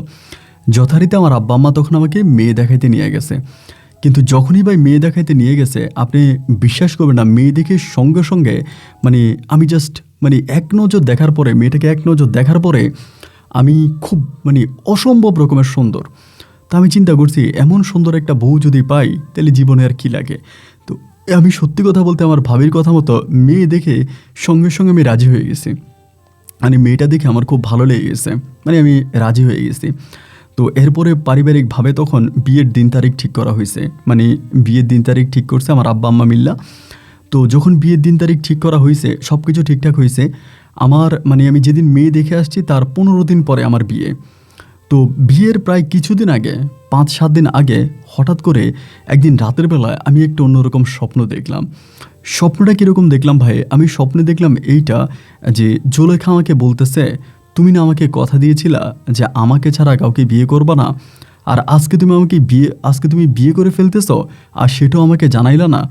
যথারীতি আমার আব্বা আম্মা তখন আমাকে মেয়ে দেখাইতে নিয়ে গেছে। কিন্তু যখনই ভাই মেয়ে দেখাইতে নিয়ে গেছে, আপনি বিশ্বাস করবেন না, মেয়ে দেখে সঙ্গে সঙ্গে মানে আমি জাস্ট মানে এক নজর দেখার পরে, মেয়েটাকে এক নজর দেখার পরে আমি খুব মানে অসম্ভব রকমের সুন্দর। তা আমি চিন্তা করছি, এমন সুন্দর একটা বউ যদি পাই তাহলে জীবনে আর কী লাগে। তো আমি সত্যি কথা বলতে আমার ভাবির কথা মতো মেয়ে দেখে সঙ্গে সঙ্গে আমি রাজি হয়ে গেছি। মানে মেয়েটা দেখে আমার খুব ভালো লেগে গেছে, মানে আমি রাজি হয়ে গেছি। তো এরপরে পারিবারিকভাবে তখন বিয়ের দিন তারিখ ঠিক করা হয়েছে, মানে বিয়ের দিন তারিখ ঠিক করছে আমার আব্বা আম্মা মিল্লা। তো যখন বিয়ের দিন তারিখ ঠিক করা হয়েছে, সব কিছু ঠিকঠাক হয়েছে, আমার মানে আমি যেদিন মেয়ে দেখে আসছি তার 15 দিন পরে আমার বিয়ে। তো বিয়ের প্রায় কিছুদিন আগে, 5-7 দিন আগে হঠাৎ করে একদিন রাতের বেলায় আমি একটু অন্যরকম স্বপ্ন দেখলাম। স্বপ্নটা কীরকম দেখলাম ভাই, আমি স্বপ্নে দেখলাম এইটা যে জুলেখা আমাকে বলতেছে, তুমি না আমাকে কথা দিয়েছিলা যে আমাকে ছাড়া কাউকে বিয়ে করবা না, আর আজকে তুমি বিয়ে করে ফেলতেছো, আর সেটাও আমাকে জানাইলা না।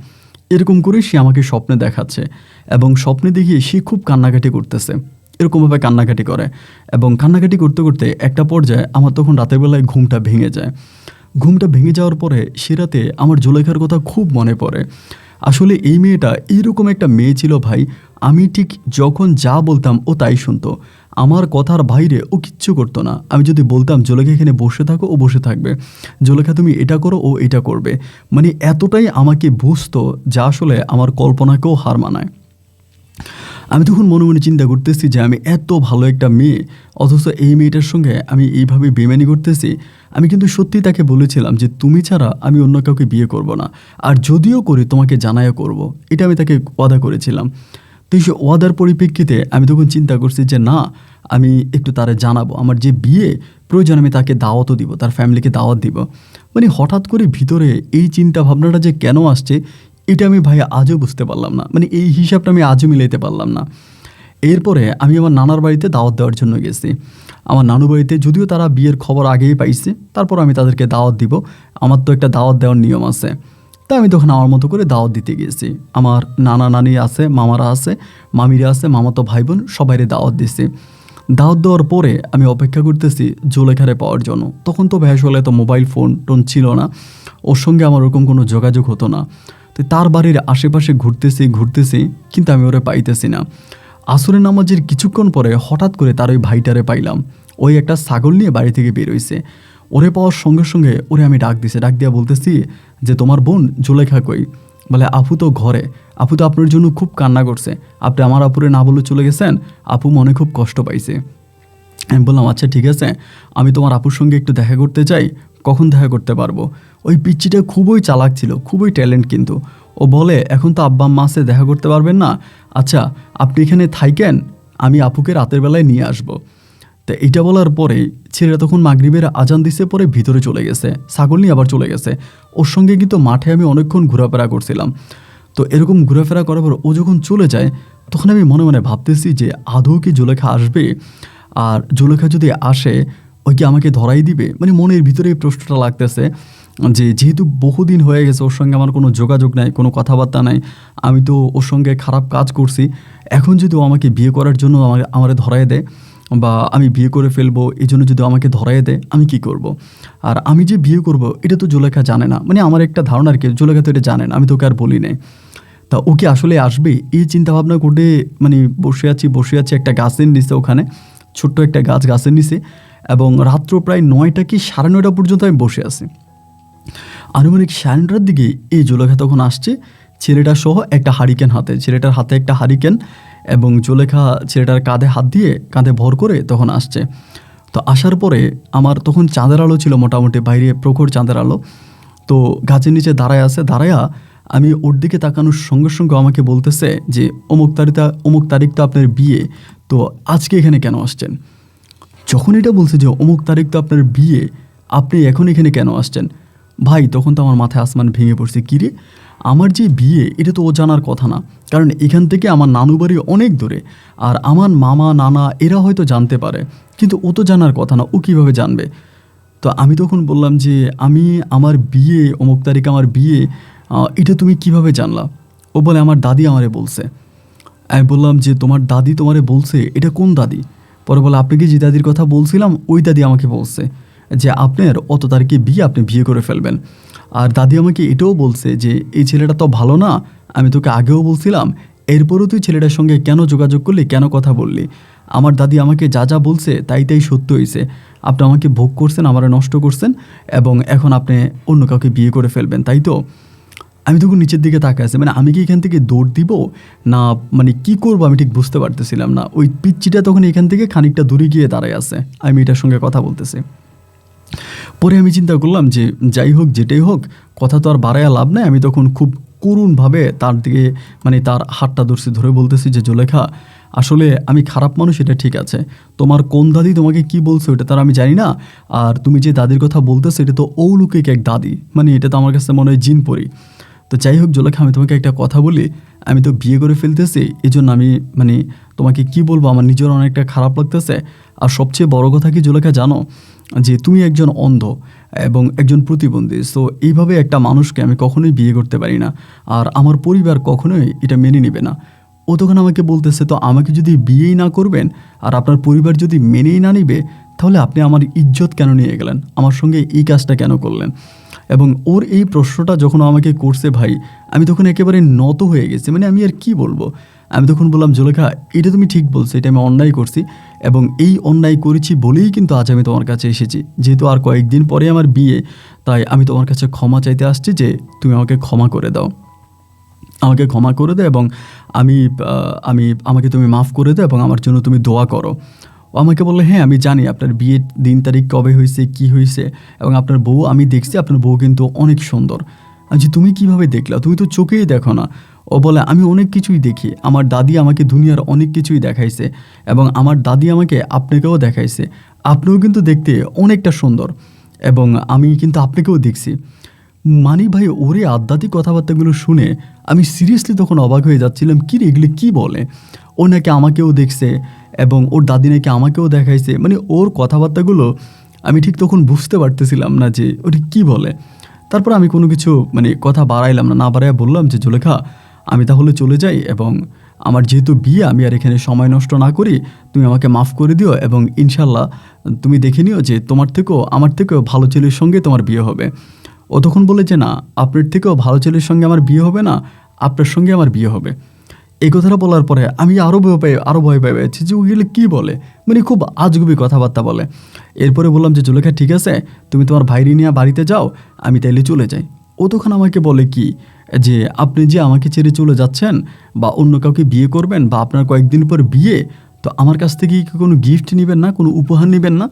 এরকম করে সে আমাকে স্বপ্নে দেখাচ্ছে, এবং স্বপ্নে দেখিয়ে সে খুব কান্নাকাটি করতেছে, এরকমভাবে কান্নাকাটি করে, এবং কান্নাকাটি করতে করতে একটা পর্যায়ে আমার তখন রাতের বেলায় ঘুমটা ভেঙে যায়। ঘুমটা ভেঙে যাওয়ার পরে সে রাতে আমার জুলেখার কথা খুব মনে পড়ে। আসলে এই মেয়েটা এইরকম একটা মেয়ে ছিল ভাই, আমি ঠিক যখন যা বলতাম ও তাই শুনতো, আমার কথার বাইরে ও কিচ্ছু করতো না। আমি যদি বলতাম জুলেখা এখানে বসে থাকো, ও বসে থাকবে, জুলেখা তুমি এটা করো, ও এটা করবে, মানে এতটাই আমাকে বুঝতো যা আসলে আমার কল্পনাকেও হার মানায়। আমি তখন মনে মনে চিন্তা করতেছি যে আমি এত ভালো একটা মেয়ে, অথচ এই মেয়েটার সঙ্গে আমি এইভাবে বেমানি করতেছি। আমি কিন্তু সত্যি তাকে বলেছিলাম যে তুমি ছাড়া আমি অন্য কাউকে বিয়ে করব না, আর যদিও করি তোমাকে জানাইও করব, এটা আমি তাকে ওয়াদা করেছিলাম। তো সেই ওয়াদার পরিপ্রেক্ষিতে আমি তখন চিন্তা করছি যে না, আমি একটু তারে জানাবো, আমার যে বিয়ে প্রয়োজন আমি তাকে দাওয়াতও দিব, তার ফ্যামিলিকে দাওয়াত দিব। মানে হঠাৎ করে ভিতরে এই চিন্তা ভাবনাটা যে কেন আসছে, এটা আমি ভাই আজও বুঝতে পারলাম না, মানে এই হিসাবটা আমি আজও মিলাইতে পারলাম না। এরপরে আমি আমার নানার বাড়িতে দাওয়াত দেওয়ার জন্য গেছি। আমার নানু বাড়িতে যদিও তারা বিয়ের খবর আগেই পাইছে, তারপর আমি তাদেরকে দাওয়াত দিব, আমার তো একটা দাওয়াত দেওয়ার নিয়ম আছে। তাই আমি তখন আমার মতো করে দাওয়াত দিতে গেছি। আমার নানা নানি আছে, মামারা আছে, মামিরা আছে, মামাতো ভাই বোন সবাইরে দাওয়াত দিছি। দাওয়াত দেওয়ার পরে আমি অপেক্ষা করতেছি জুলেখারে পাওয়ার জন্য। তখন তো ভ্যাস হলে তো মোবাইল ফোন টোন ছিল না, ওর সঙ্গে আমার ওরকম কোনো যোগাযোগ হতো না। তো তার বাড়ির আশেপাশে ঘুরতেছি, কিন্তু আমি ওরে পাইতেছি না। আসরের নামাজের কিছুক্ষণ পরে হঠাৎ করে তার ওই ভাইটারে পাইলাম, ওই একটা ছাগল নিয়ে বাড়ি থেকে বেরোইছে। ওরে পাওয়ার সঙ্গে সঙ্গে ওরে আমি ডাক দিয়া বলতেছি যে তোমার বোন জুলেখা কই? বলে আপু তো ঘরে, আপু তো আপনার জন্য খুব কান্না করছে, আপনি আমার আপুরে না বলে চলে গেছেন, আপু মনে খুব কষ্ট পাইছে। আমি বললাম আচ্ছা ঠিক আছে, আমি তোমার আপুর সঙ্গে একটু দেখা করতে চাই, কখন দেখা করতে পারবো? ওই পিচ্চিটা খুবই চালাক ছিল, খুবই ট্যালেন্ট, কিন্তু ও বলে এখন তো আব্বা আম্মা আছে, দেখা করতে পারবেন না, আচ্ছা আপনি এখানে থাইকেন, আমি আপুকে রাতের বেলায় নিয়ে আসবো। তো এইটা বলার পরে ছেলেরা তখন মাগরিবের আজান দিছে, পরে ভিতরে চলে গেছে, ছাগল নিয়ে আবার চলে গেছে। ওর সঙ্গে কিন্তু মাঠে আমি অনেকক্ষণ ঘোরাফেরা করছিলাম। তো এরকম ঘোরাফেরা করার পর ও যখন চলে যায়, তখন আমি মনে মনে ভাবতেছি যে আদৌ কি জুলেখা আসবে? আর জুলেখা যদি আসে, ওই কি আমাকে ধরাই দিবে? মানে মনের ভিতরে এই প্রশ্নটা লাগতেছে যে যেহেতু বহুদিন হয়ে গেছে ওর সঙ্গে আমার কোনো যোগাযোগ নাই, কোনো কথাবার্তা নাই, আমি তো ওর সঙ্গে খারাপ কাজ করছি, এখন যদি ও আমাকে বিয়ে করার জন্য আমারে ধরায় দেয় বা আমি বিয়ে করে ফেলবো এই জন্য যদি আমাকে ধরায় দেয়, আমি কি করব? আর আমি যে বিয়ে করব এটা তো জুলেখা জানে না, মানে আমার একটা ধারণা আর কি, জুলেখা তো এটা জানে না, আমি তোকে আর বলি নাই। তা ও কি আসলে আসবে এই চিন্তাভাবনা করে মানে বসে আছি একটা গাছের নিচে, ওখানে ছোট্ট একটা গাছের নিচে, এবং রাত্র প্রায় 9টা কি 9:30 পর্যন্ত আমি বসে আছি। আনুমানিক 9:30টার দিকে এই জুলেখা তখন আসছে, ছেলেটা সহ একটা হারিকেন হাতে, ছেলেটার হাতে একটা হারিকেন, এবং জুলেখা ছেলেটার কাঁধে হাত দিয়ে কাঁধে ভর করে তখন আসছে। তো আসার পরে আমার তখন চাঁদের আলো ছিল, মোটামুটি বাইরে প্রখর চাঁদের আলো। তো গাছের নিচে দাঁড়ায়া আমি ওর দিকে তাকানোর সঙ্গে সঙ্গে আমাকে বলতেছে যে অমুক তারিখ তো আপনার বিয়ে, তো আজকে এখানে কেন আসছেন? যখন এটা বলছে যে অমুক তারিখ তো আপনার বিয়ে, আপনি এখন এখানে কেন আসছেন? ভাই তখন তো আমার মাথায় আসমান ভেঙে পড়ছে। কী রে, আমার যে বিয়ে এটা তো ও জানার কথা না, কারণ এখান থেকে আমার নানু বাড়ি অনেক দূরে, আর আমার মামা নানা এরা হয়তো জানতে পারে, কিন্তু ও তো জানার কথা না, ও কীভাবে জানবে? তো আমি তখন বললাম যে আমার বিয়ে অমুক তারিখ আমার বিয়ে, এটা তুমি কিভাবে জানলা? ও বলে আমার দাদি আমারে বলছে। আমি বললাম যে তোমার দাদি তোমারে বলছে? এটা কোন দাদি? পরে বলে আপনাকে যে দাদির কথা বলছিলাম ওই দাদি আমাকে বলছে যে আপনার অত তারিখে বিয়ে, আপনি বিয়ে করে ফেলবেন। আর দাদি আমাকে এটাও বলছে যে এই ছেলেটা তো ভালো না, আমি তোকে আগেও বলছিলাম, এরপরও তুই ছেলেটার সঙ্গে কেন যোগাযোগ করলি, কেন কথা বললি? আমার দাদি আমাকে যা যা বলছে তাই সত্য হয়েছে। আপনি আমাকে ভোগ করছেন, আমারে নষ্ট করছেন, এবং এখন আপনি অন্য কাউকে বিয়ে করে ফেলবেন, তাই তো? আমি তখন নিচের দিকে তাকায় আছি, মানে আমি কি এখান থেকে দৌড় দিব না মানে কি করব আমি ঠিক বুঝতে পারতেছিলাম না। ওই পিচ্চিটা তখন এখান থেকে খানিকটা দূরে গিয়ে দাঁড়ায় আছে, আমি এটার সঙ্গে কথা বলতেছি। পরে আমি চিন্তা করলাম যে যাই হোক যেটাই হোক, কথা তো আর বাড়ায়া লাভ নাই। আমি তখন খুব করুণভাবে তার দিকে মানে তার হাতটা ধরে বলতেছি যে জুলেখা, আসলে আমি খারাপ মানুষ এটা ঠিক আছে, তোমার কোন দাদি তোমাকে কি বলছে ওটা তার আমি জানি না, আর তুমি যে দাদির কথা বলতেছো এটা তো অলৌকিক এক দাদি, মানে এটা তো আমার কাছে মনে হয় জিন পরি। তো যাই হোক জুলেখা, আমি তোমাকে একটা কথা বলি, আমি তো বিয়ে করে ফেলতেছি, এই জন্য আমি মানে তোমাকে কি বলবো, আমার নিজের অনেকটা খারাপ লাগতেছে। আর সবচেয়ে বড় কথা কি জুলেখা জানো, যে তুমি একজন অন্ধ এবং একজন প্রতিবন্ধী, সো এইভাবে একটা মানুষকে আমি কখনোই বিয়ে করতে পারি না, আর আমার পরিবার কখনোই এটা মেনে নেবে না। ও তখন আমাকে বলতেছে, তো আমাকে যদি বিয়েই না করবেন আর আপনার পরিবার যদি মেনেই না নিবে, তাহলে আপনি আমার ইজ্জত কেন নিয়ে গেলেন, আমার সঙ্গে এই কাজটা কেন করলেন? এবং ওর এই প্রশ্নটা যখন আমাকে করছে ভাই, আমি তখন একেবারে নত হয়ে গেছি, মানে আমি আর কি বলবো। আমি তখন বললাম জুলেখা, এটা তুমি ঠিক বলছো, এটা আমি অন্যায় করছি, এবং এই অন্যায় করেছি বলেই কিন্তু আজ আমি তোমার কাছে এসেছি, যেহেতু আর কয়েকদিন পরে আমার বিয়ে, তাই আমি তোমার কাছে ক্ষমা চাইতে আসছি যে তুমি আমাকে ক্ষমা করে দাও, এবং আমি আমাকে তুমি মাফ করে দাও, এবং আমার জন্য তুমি দোয়া করো। ও আমাকে বললে, হ্যাঁ আমি জানি আপনার বিয়ের দিন তারিখ কবে হয়েছে, কি হয়েছে, এবং আপনার বউ আমি দেখছি, আপনার বউ কিন্তু অনেক সুন্দর। আচ্ছা তুমি কিভাবে দেখলা, তুমি তো চোখেই দেখো না। ও বলে, আমি অনেক কিছুই দেখি, আমার দাদি আমাকে দুনিয়ার অনেক কিছুই দেখাইছে, এবং আমার দাদি আমাকে আপনাকেও দেখাইছে, আপনিও কিন্তু দেখতে অনেকটা সুন্দর, এবং আমি কিন্তু আপনাকেও দেখছি। মানে ভাই ওরে আধ্যাত্মিক কথাবার্তাগুলো শুনে আমি সিরিয়াসলি তখন অবাক হয়ে যাচ্ছিলাম, কী রে এগুলি কী বলে? ও নাকি আমাকেও দেখছে এবং ওর দাদি নাকি আমাকেও দেখাইছে, মানে ওর কথাবার্তাগুলো আমি ঠিক তখন বুঝতে পারতেছিলাম না যে ওটি কী বলে। তারপর আমি কোনো কিছু মানে কথা বাড়াইলাম না, বাড়াইয়া বললাম যে জুলেখা, আমি তাহলে চলে যাই, এবং আমার যেহেতু বিয়ে আমি আর এখানে সময় নষ্ট না করি, তুমি আমাকে মাফ করে দিও, এবং ইনশাল্লাহ তুমি দেখে নিও যে তোমার থেকেও আমার থেকেও ভালো ছেলের সঙ্গে তোমার বিয়ে হবে। ও তখন বলে যে না, আপনার থেকেও ভালো ছেলের সঙ্গে আমার বিয়ে হবে না, আপনার সঙ্গে আমার বিয়ে হবে। এই কথাটা বলার পরে আমি আরও ভয় পেয়ে যাচ্ছি যে ওগুলো কী বলে, মানে খুব আজগুবি কথাবার্তা বলে। এরপরে বললাম যে জুলেখা ঠিক আছে, তুমি তোমার ভাইরি নিয়ে বাড়িতে যাও, আমি তাইলে চলে যাই। ও তখন আমাকে বলে কি যে আপনি যে আমাকে ছেড়ে চলে যাচ্ছেন বা অন্য কাউকে বিয়ে করবেন বা আপনার কয়েকদিন পর বিয়ে, তো আমার কাছ থেকে কি কোনো গিফট নেবেন না, কোনো উপহার নেবেন না?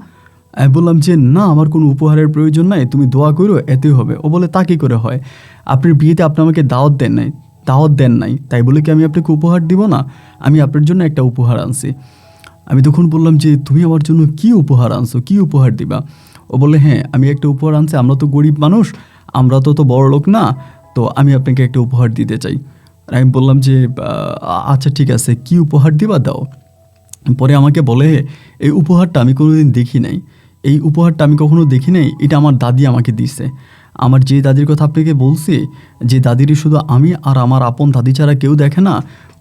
আমি বললাম যে না, আমার কোনো উপহারের প্রয়োজন নাই, তুমি দোয়া করো এতেই হবে। ও বলে তা কী করে হয়, আপনার বিয়েতে আপনি আমাকে দাওয়াত দেন নাই, তাই বলে কি আমি আপনাকে উপহার দিব না? আমি আপনার জন্য একটা উপহার আনছি। আমি তখন বললাম যে তুমি আমার জন্য কি উপহার আনছো, কি উপহার দিবা? ও বলে হ্যাঁ আমি একটা উপহার আনছি, আমরা তো গরিব মানুষ, আমরা তো বড় লোক না, তো আমি আপনাকে একটা উপহার দিতে চাই। আর আমি বললাম যে আচ্ছা ঠিক আছে, কি উপহার দিবা দাও। পরে আমাকে বলে, এই উপহারটা আমি কোনোদিন দেখি নাই, এই উপহারটা আমি কখনো দেখি নাই, এটা আমার দাদি আমাকে দিছে। আমার যে দাদির কথা আপনাকে বলছি, যে দাদিরই শুধু আমি আর আমার আপন দাদি ছাড়া কেউ দেখে না,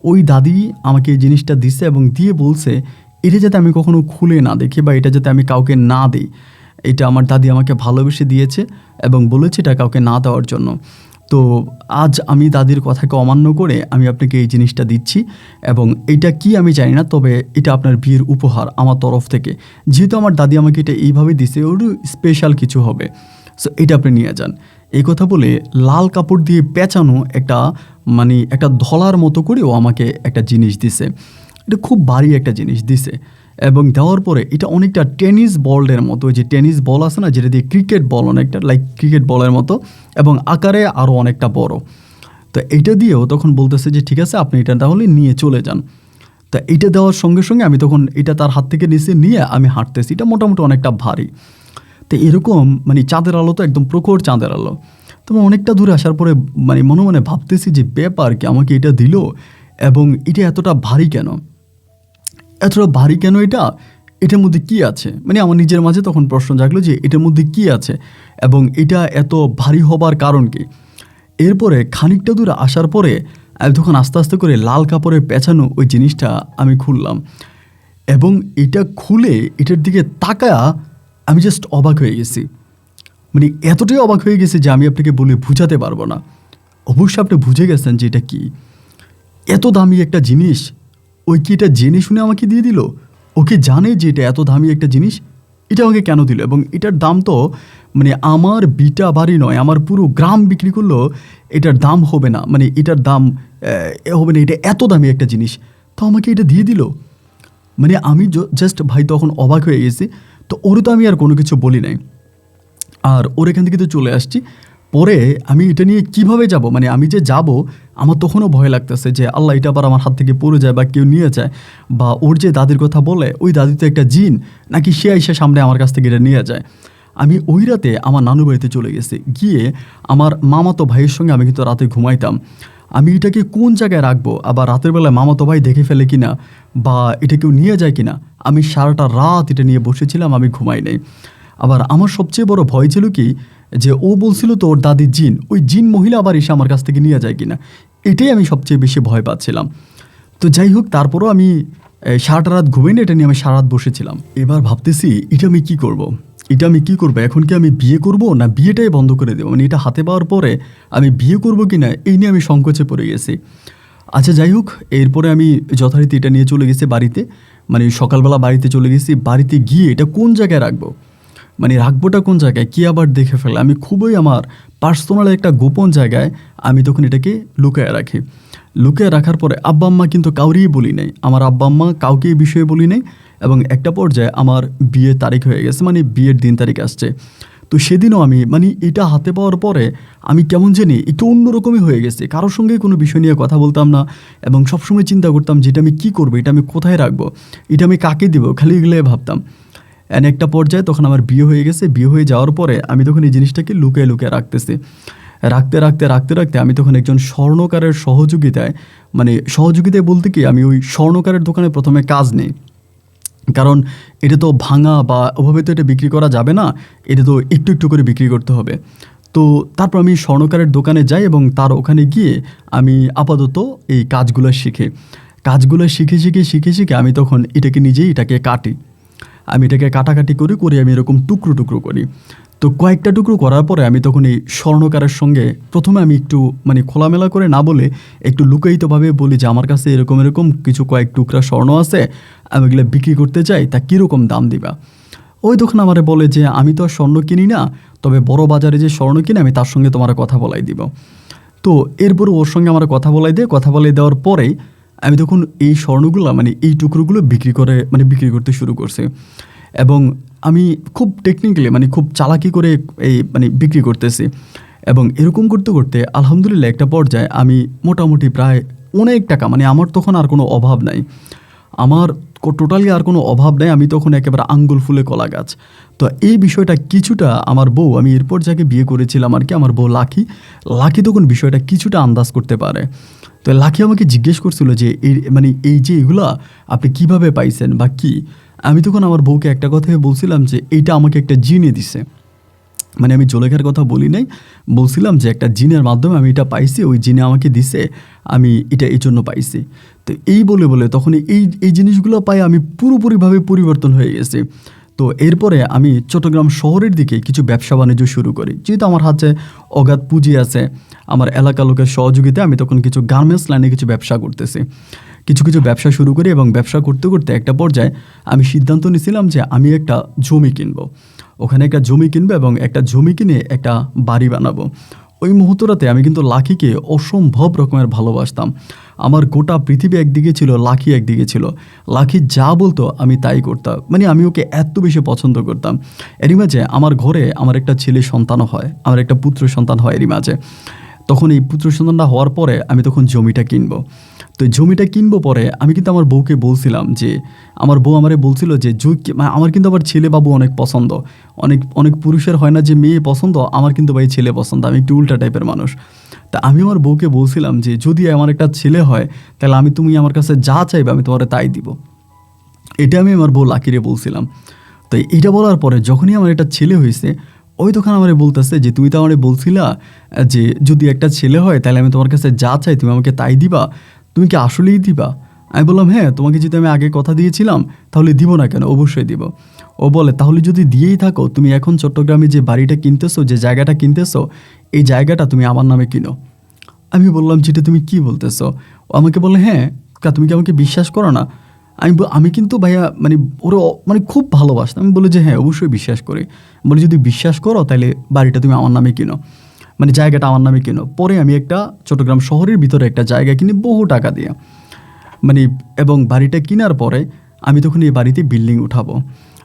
ওই দাদি আমাকে এই জিনিসটা দিছে এবং দিয়ে বলছে এটা যাতে আমি কখনো খুলে না দেখি বা এটা যাতে আমি কাউকে না দিই। এটা আমার দাদি আমাকে ভালোবেসে দিয়েছে এবং বলেছে এটা কাউকে না দেওয়ার জন্য। তো আজ আমি দাদির কথাকে অমান্য করে আমি আপনাকে এই জিনিসটা দিচ্ছি এবং এটা কি আমি জানি না, তবে এটা আপনার বিয়ের উপহার আমার তরফ থেকে। যেহেতু আমার দাদি আমাকে এটা এইভাবে দিছে, ওর স্পেশাল কিছু হবে, সো এটা আপনি নিয়ে যান। এই কথা বলে লাল কাপড় দিয়ে পেঁচানো একটা একটা ধলার মতো করে ও আমাকে একটা জিনিস দিছে। এটা খুব ভারী একটা জিনিস দিছে এবং দেওয়ার পরে এটা অনেকটা টেনিস বলের মতো, যে টেনিস বল আছে না যেটা দিয়ে ক্রিকেট বল, অনেকটা লাইক ক্রিকেট বলের মতো এবং আকারে আরও অনেকটা বড়। তো এইটা দিয়েও তখন বলতেছে যে ঠিক আছে আপনি এটা তাহলে নিয়ে চলে যান। তা এইটা দেওয়ার সঙ্গে সঙ্গে আমি তখন এটা তার হাত থেকে নিয়ে আমি হাঁটতেছি। এটা মোটামুটি অনেকটা ভারী। তো এরকম চাঁদের আলো, তো একদম প্রখর চাঁদের আলো। তো অনেকটা দূরে আসার পরে মনে মনে ভাবতেছি যে ব্যাপার কি, আমাকে এটা দিল এবং এটা এতটা ভারী কেন, এতটা ভারী কেন, এটার মধ্যে কি আছে? আমার নিজের মাঝে তখন প্রশ্ন জাগলো যে এটার মধ্যে কি আছে এবং এটা এত ভারী হবার কারণ কি। এরপরে খানিকটা দূরে আসার পরে আমি তখন আস্তে আস্তে করে লাল কাপড়ে পেঁচানো ওই জিনিসটা আমি খুললাম এবং এটা খুলে এটার দিকে তাকায়া আমি জাস্ট অবাক হয়ে গেছি। এতটাই অবাক হয়ে গেছে যে আমি আপনাকে বলে বুঝাতে পারবো না। অবশ্যই আপনি বুঝে গেছেন যে এটা কি, এত দামি একটা জিনিস। ওই কি এটা জেনে শুনে আমাকে দিয়ে দিল? ওকে জানে যে এটা এত দামি একটা জিনিস, এটা আমাকে কেন দিল? এবং এটার দাম তো আমার বিটা বাড়ি নয়, আমার পুরো গ্রাম বিক্রি করলেও এটার দাম হবে না, এটার দাম হবে না। এটা এত দামি একটা জিনিস, তো আমাকে এটা দিয়ে দিল। আমি জাস্ট ভাই তখন অবাক হয়ে গেছি। তো ওরে তো আমি আর কোনো কিছু বলি নাই, আর ওর এখান থেকে তো চলে আসছি। পরে আমি এটা নিয়ে কিভাবে যাব, আমি যে যাব আমার তখনও ভয় লাগতেছে যে আল্লাহ এটা আবার আমার হাত থেকে পড়ে যায় বা কেউ নিয়ে যায়, বা ওর যে দাদির কথা বলে ওই দাদি তো একটা জিন, নাকি সে আইসা সামনে আমার কাছ থেকে এটা নিয়ে যায়। আমি ওই রাতে আমার নানুর বাড়িতে চলে গেছি, গিয়ে আমার মামাতো ভাইয়ের সঙ্গে আমি কিন্তু রাতে ঘুমাইতাম। আমি এটাকে কোন জায়গায় রাখবো, আবার রাতের বেলায় মামাতো ভাই দেখে ফেলে কিনা বা এটা কেউ নিয়ে যায় কিনা, আমি সারাটা রাত এটা নিয়ে বসেছিলাম, আমি ঘুমাই নাই। আবার আমার সবচেয়ে বড় ভয় ছিল কি, যে ও বলছিল তো ওর দাদির জিন, ওই জিন মহিলা আবার এসে আমার কাছ থেকে নিয়ে যায় কিনা, এটাই আমি সবচেয়ে বেশি ভয় পাচ্ছিলাম। তো যাই হোক, তারপরও আমি সারাটা রাত ঘুমাই না, এটা নিয়ে আমি সারা রাত বসেছিলাম। এবার ভাবতেছি এটা আমি কি করব, এখন কি আমি বিয়ে করব না বিয়েটাই বন্ধ করে দেবো, এটা হাতে পাওয়ার পরে আমি বিয়ে করব কি না, এই নিয়ে আমি সংকোচে পড়ে গেছি। আচ্ছা যাই হোক, এরপরে আমি যথারীতি এটা নিয়ে চলে গেছি বাড়িতে। সকালবেলা বাড়িতে চলে গেছি, বাড়িতে গিয়ে এটা কোন জায়গায় রাখবো, রাখবোটা কোন জায়গায়, কি আবার দেখে ফেলে, আমি খুবই আমার পার্সোনাল একটা গোপন জায়গায় আমি তখন এটাকে লুকিয়ে রাখি। লুকিয়ে রাখার পরে আব্বা আম্মা কিন্তু কাউরেই বলি নাই, আমার আব্বা আম্মা কাউকে এই বিষয়ে বলি নাই। এবং একটা পর্যায়ে আমার বিয়ের তারিখ হয়ে গেছে, বিয়ের দিন তারিখ আসছে। তো সেদিনও আমি এটা হাতে পাওয়ার পরে আমি কেমন জানি একটু অন্যরকমই হয়ে গেছে, কারোর সঙ্গে কোনো বিষয় নিয়ে কথা বলতাম না এবং সবসময় চিন্তা করতাম যে এটা আমি কী করবো, এটা আমি কোথায় রাখবো, এটা আমি কাকে দেবো, খালি এগুলো ভাবতাম। একটা পর্যায়ে তখন আমার বিয়ে হয়ে গেছে। বিয়ে হয়ে যাওয়ার পরে আমি তখন এই জিনিসটাকে লুকিয়ে লুকিয়ে রাখতেছি। রাখতে আমি তখন একজন স্বর্ণকারের সহযোগিতায় বলতে কি, আমি ওই স্বর্ণকারের দোকানে প্রথমে কাজ নেই, কারণ এটা তো ভাঙা বা ওভাবে তো এটা বিক্রি করা যাবে না, এটা তো একটু একটু করে বিক্রি করতে হবে। তো তারপর আমি স্বর্ণকারের দোকানে যাই এবং তার ওখানে গিয়ে আমি আপাতত এই কাজগুলো শিখে আমি তখন এটাকে কাটি। আমি এটাকে কাটাকাটি করে আমি এরকম টুকরো টুকরো করি। তো কয়েকটা টুকরো করার পরে আমি তখন এই স্বর্ণকারের সঙ্গে প্রথমে আমি একটু খোলামেলা করে না বলে একটু লুকায়িতভাবে বলি যে আমার কাছে এরকম কিছু কয়েক টুকরা স্বর্ণ আছে, আমি এগুলো বিক্রি করতে চাই, তা কীরকম দাম দিবা। ওই দোকান আমারে বলে যে আমি তো আর স্বর্ণ কিনি না, তবে বড় বাজারে যে স্বর্ণ কিনে আমি তার সঙ্গে তোমার কথা বলাই দিব। তো এরপরে ওর সঙ্গে আমার কথা বলাই দেওয়ার পরেই আমি তখন এই স্বর্ণগুলো এই টুকরোগুলো বিক্রি করতে শুরু করছি। এবং আমি খুব টেকনিক্যালি খুব চালাকি করে এই বিক্রি করতেছি। এবং এরকম করতে করতে আলহামদুলিল্লাহ একটা পর্যায়ে আমি মোটামুটি প্রায় অনেক টাকা, আমার তখন আর কোনো অভাব নাই, আমার টোটালি আর কোনো অভাব নেই, আমি তখন একেবারে আঙ্গুল ফুলে কলা গাছ। তো এই বিষয়টা কিছুটা আমার বউ, আমি এরপর যাকে বিয়ে করেছিলাম আর কি, আমার বউ লাকি তখন বিষয়টা কিছুটা আন্দাজ করতে পারে। তো লাকি আমাকে জিজ্ঞেস করছিল যে এই যে এগুলা আপনি কিভাবে পাইছেন বা কি। আমি তখন আমার বউকে একটা কথাই বলছিলাম যে এইটা আমাকে একটা জিনে দিছে। মানে আমি জোলেখার কথা বলি নাই, বলছিলাম যে একটা জিনের মাধ্যমে আমি এটা পাইছি, ওই জিনে আমাকে দিছে, আমি এটা এই জন্য পাইছি। তো এই বলে বলে তখন এই এই জিনিসগুলো পাই আমি পুরোপুরিভাবে পরিবর্তন হয়ে গেছি। তো এরপরে আমি চট্টগ্রাম শহরের দিকে কিছু ব্যবসা বাণিজ্য শুরু করি। যেহেতু আমার হাতে অগাধ পুঁজি আছে, আমার এলাকার লোকের সহযোগিতায় আমি তখন কিছু গার্মেন্টস লাইনে কিছু ব্যবসা করতেছি, কিছু কিছু ব্যবসা শুরু করি। এবং ব্যবসা করতে করতে একটা পর্যায়ে আমি সিদ্ধান্ত নিয়েছিলাম যে আমি একটা জমি কিনবো, ওখানে একটা জমি কিনবো এবং একটা জমি কিনে একটা বাড়ি বানাবো। ওই মুহূর্তটাতে আমি কিন্তু লাকিকে অসম্ভব রকমের ভালোবাসতাম। আমার গোটা পৃথিবী একদিকে ছিল, লাকি একদিকে ছিল। লাকি যা বলতো আমি তাই করতাম, মানে আমি ওকে এত বেশি পছন্দ করতাম। এরই মাঝে আমার ঘরে আমার একটা ছেলে সন্তানও হয়, আমার একটা পুত্র সন্তান হয় এরই মাঝে। তখন এই পুত্র সন্তানটা হওয়ার পরে আমি তখন জমিটা কিনবো। তো জমিটা কিনবো পরে আমি কিন্তু আমার বউকে বলছিলাম যে, আমার বউ আমারে বলছিল যে আমার কিন্তু আবার ছেলে বাবু অনেক পছন্দ। অনেক অনেক পুরুষের হয় না যে মেয়ে পছন্দ, আমার কিন্তু ভাই ছেলে পছন্দ, আমি একটু উল্টা টাইপের মানুষ। তা আমি আমার বউকে বলছিলাম যে যদি আমার একটা ছেলে হয় তাহলে তুমি আমার কাছে যা চাইবে আমি তোমার তাই দিব। এটা আমি আমার বউ লাকিরে বলছিলাম। তো এইটা বলার পরে যখনই আমার একটা ছেলে হয়েছে, ওই তখন আমার বলতেছে যে তুমি তো আমার বলছিলা যে যদি একটা ছেলে হয় তাহলে আমি তোমার কাছে যা চাই তুমি আমাকে তাই দিবা, তুমি কি আসলেই দিবা? আমি বললাম হ্যাঁ, তোমাকে যদি আমি আগে কথা দিয়েছিলাম তাহলে দিব না কেন, অবশ্যই দিব। ও বলে তাহলে যদি দিয়েই থাকো, তুমি এখন চট্টগ্রামে যে বাড়িটা কিনতেছো, যে জায়গাটা কিনতেছো, এই জায়গাটা তুমি আমার নামে কিনো। আমি বললাম যেটা তুমি কি বলতেছো? ও আমাকে বলে হ্যাঁ, তুমি কি আমাকে বিশ্বাস করো না? আমি কিন্তু ভাইয়া মানে ওরা মানে খুব ভালোবাসতাম। আমি বলি যে হ্যাঁ অবশ্যই বিশ্বাস করি। বলি যদি বিশ্বাস করো তাহলে বাড়িটা তুমি আমার নামে কিনো, মানে জায়গাটা আমার নামে কিনো। পরে আমি একটা চট্টগ্রাম শহরের ভিতরে একটা জায়গা কিনি বহু টাকা দিয়ে, মানে এবং বাড়িটা কেনার পরে আমি তখন এই বাড়িতে বিল্ডিং উঠাবো।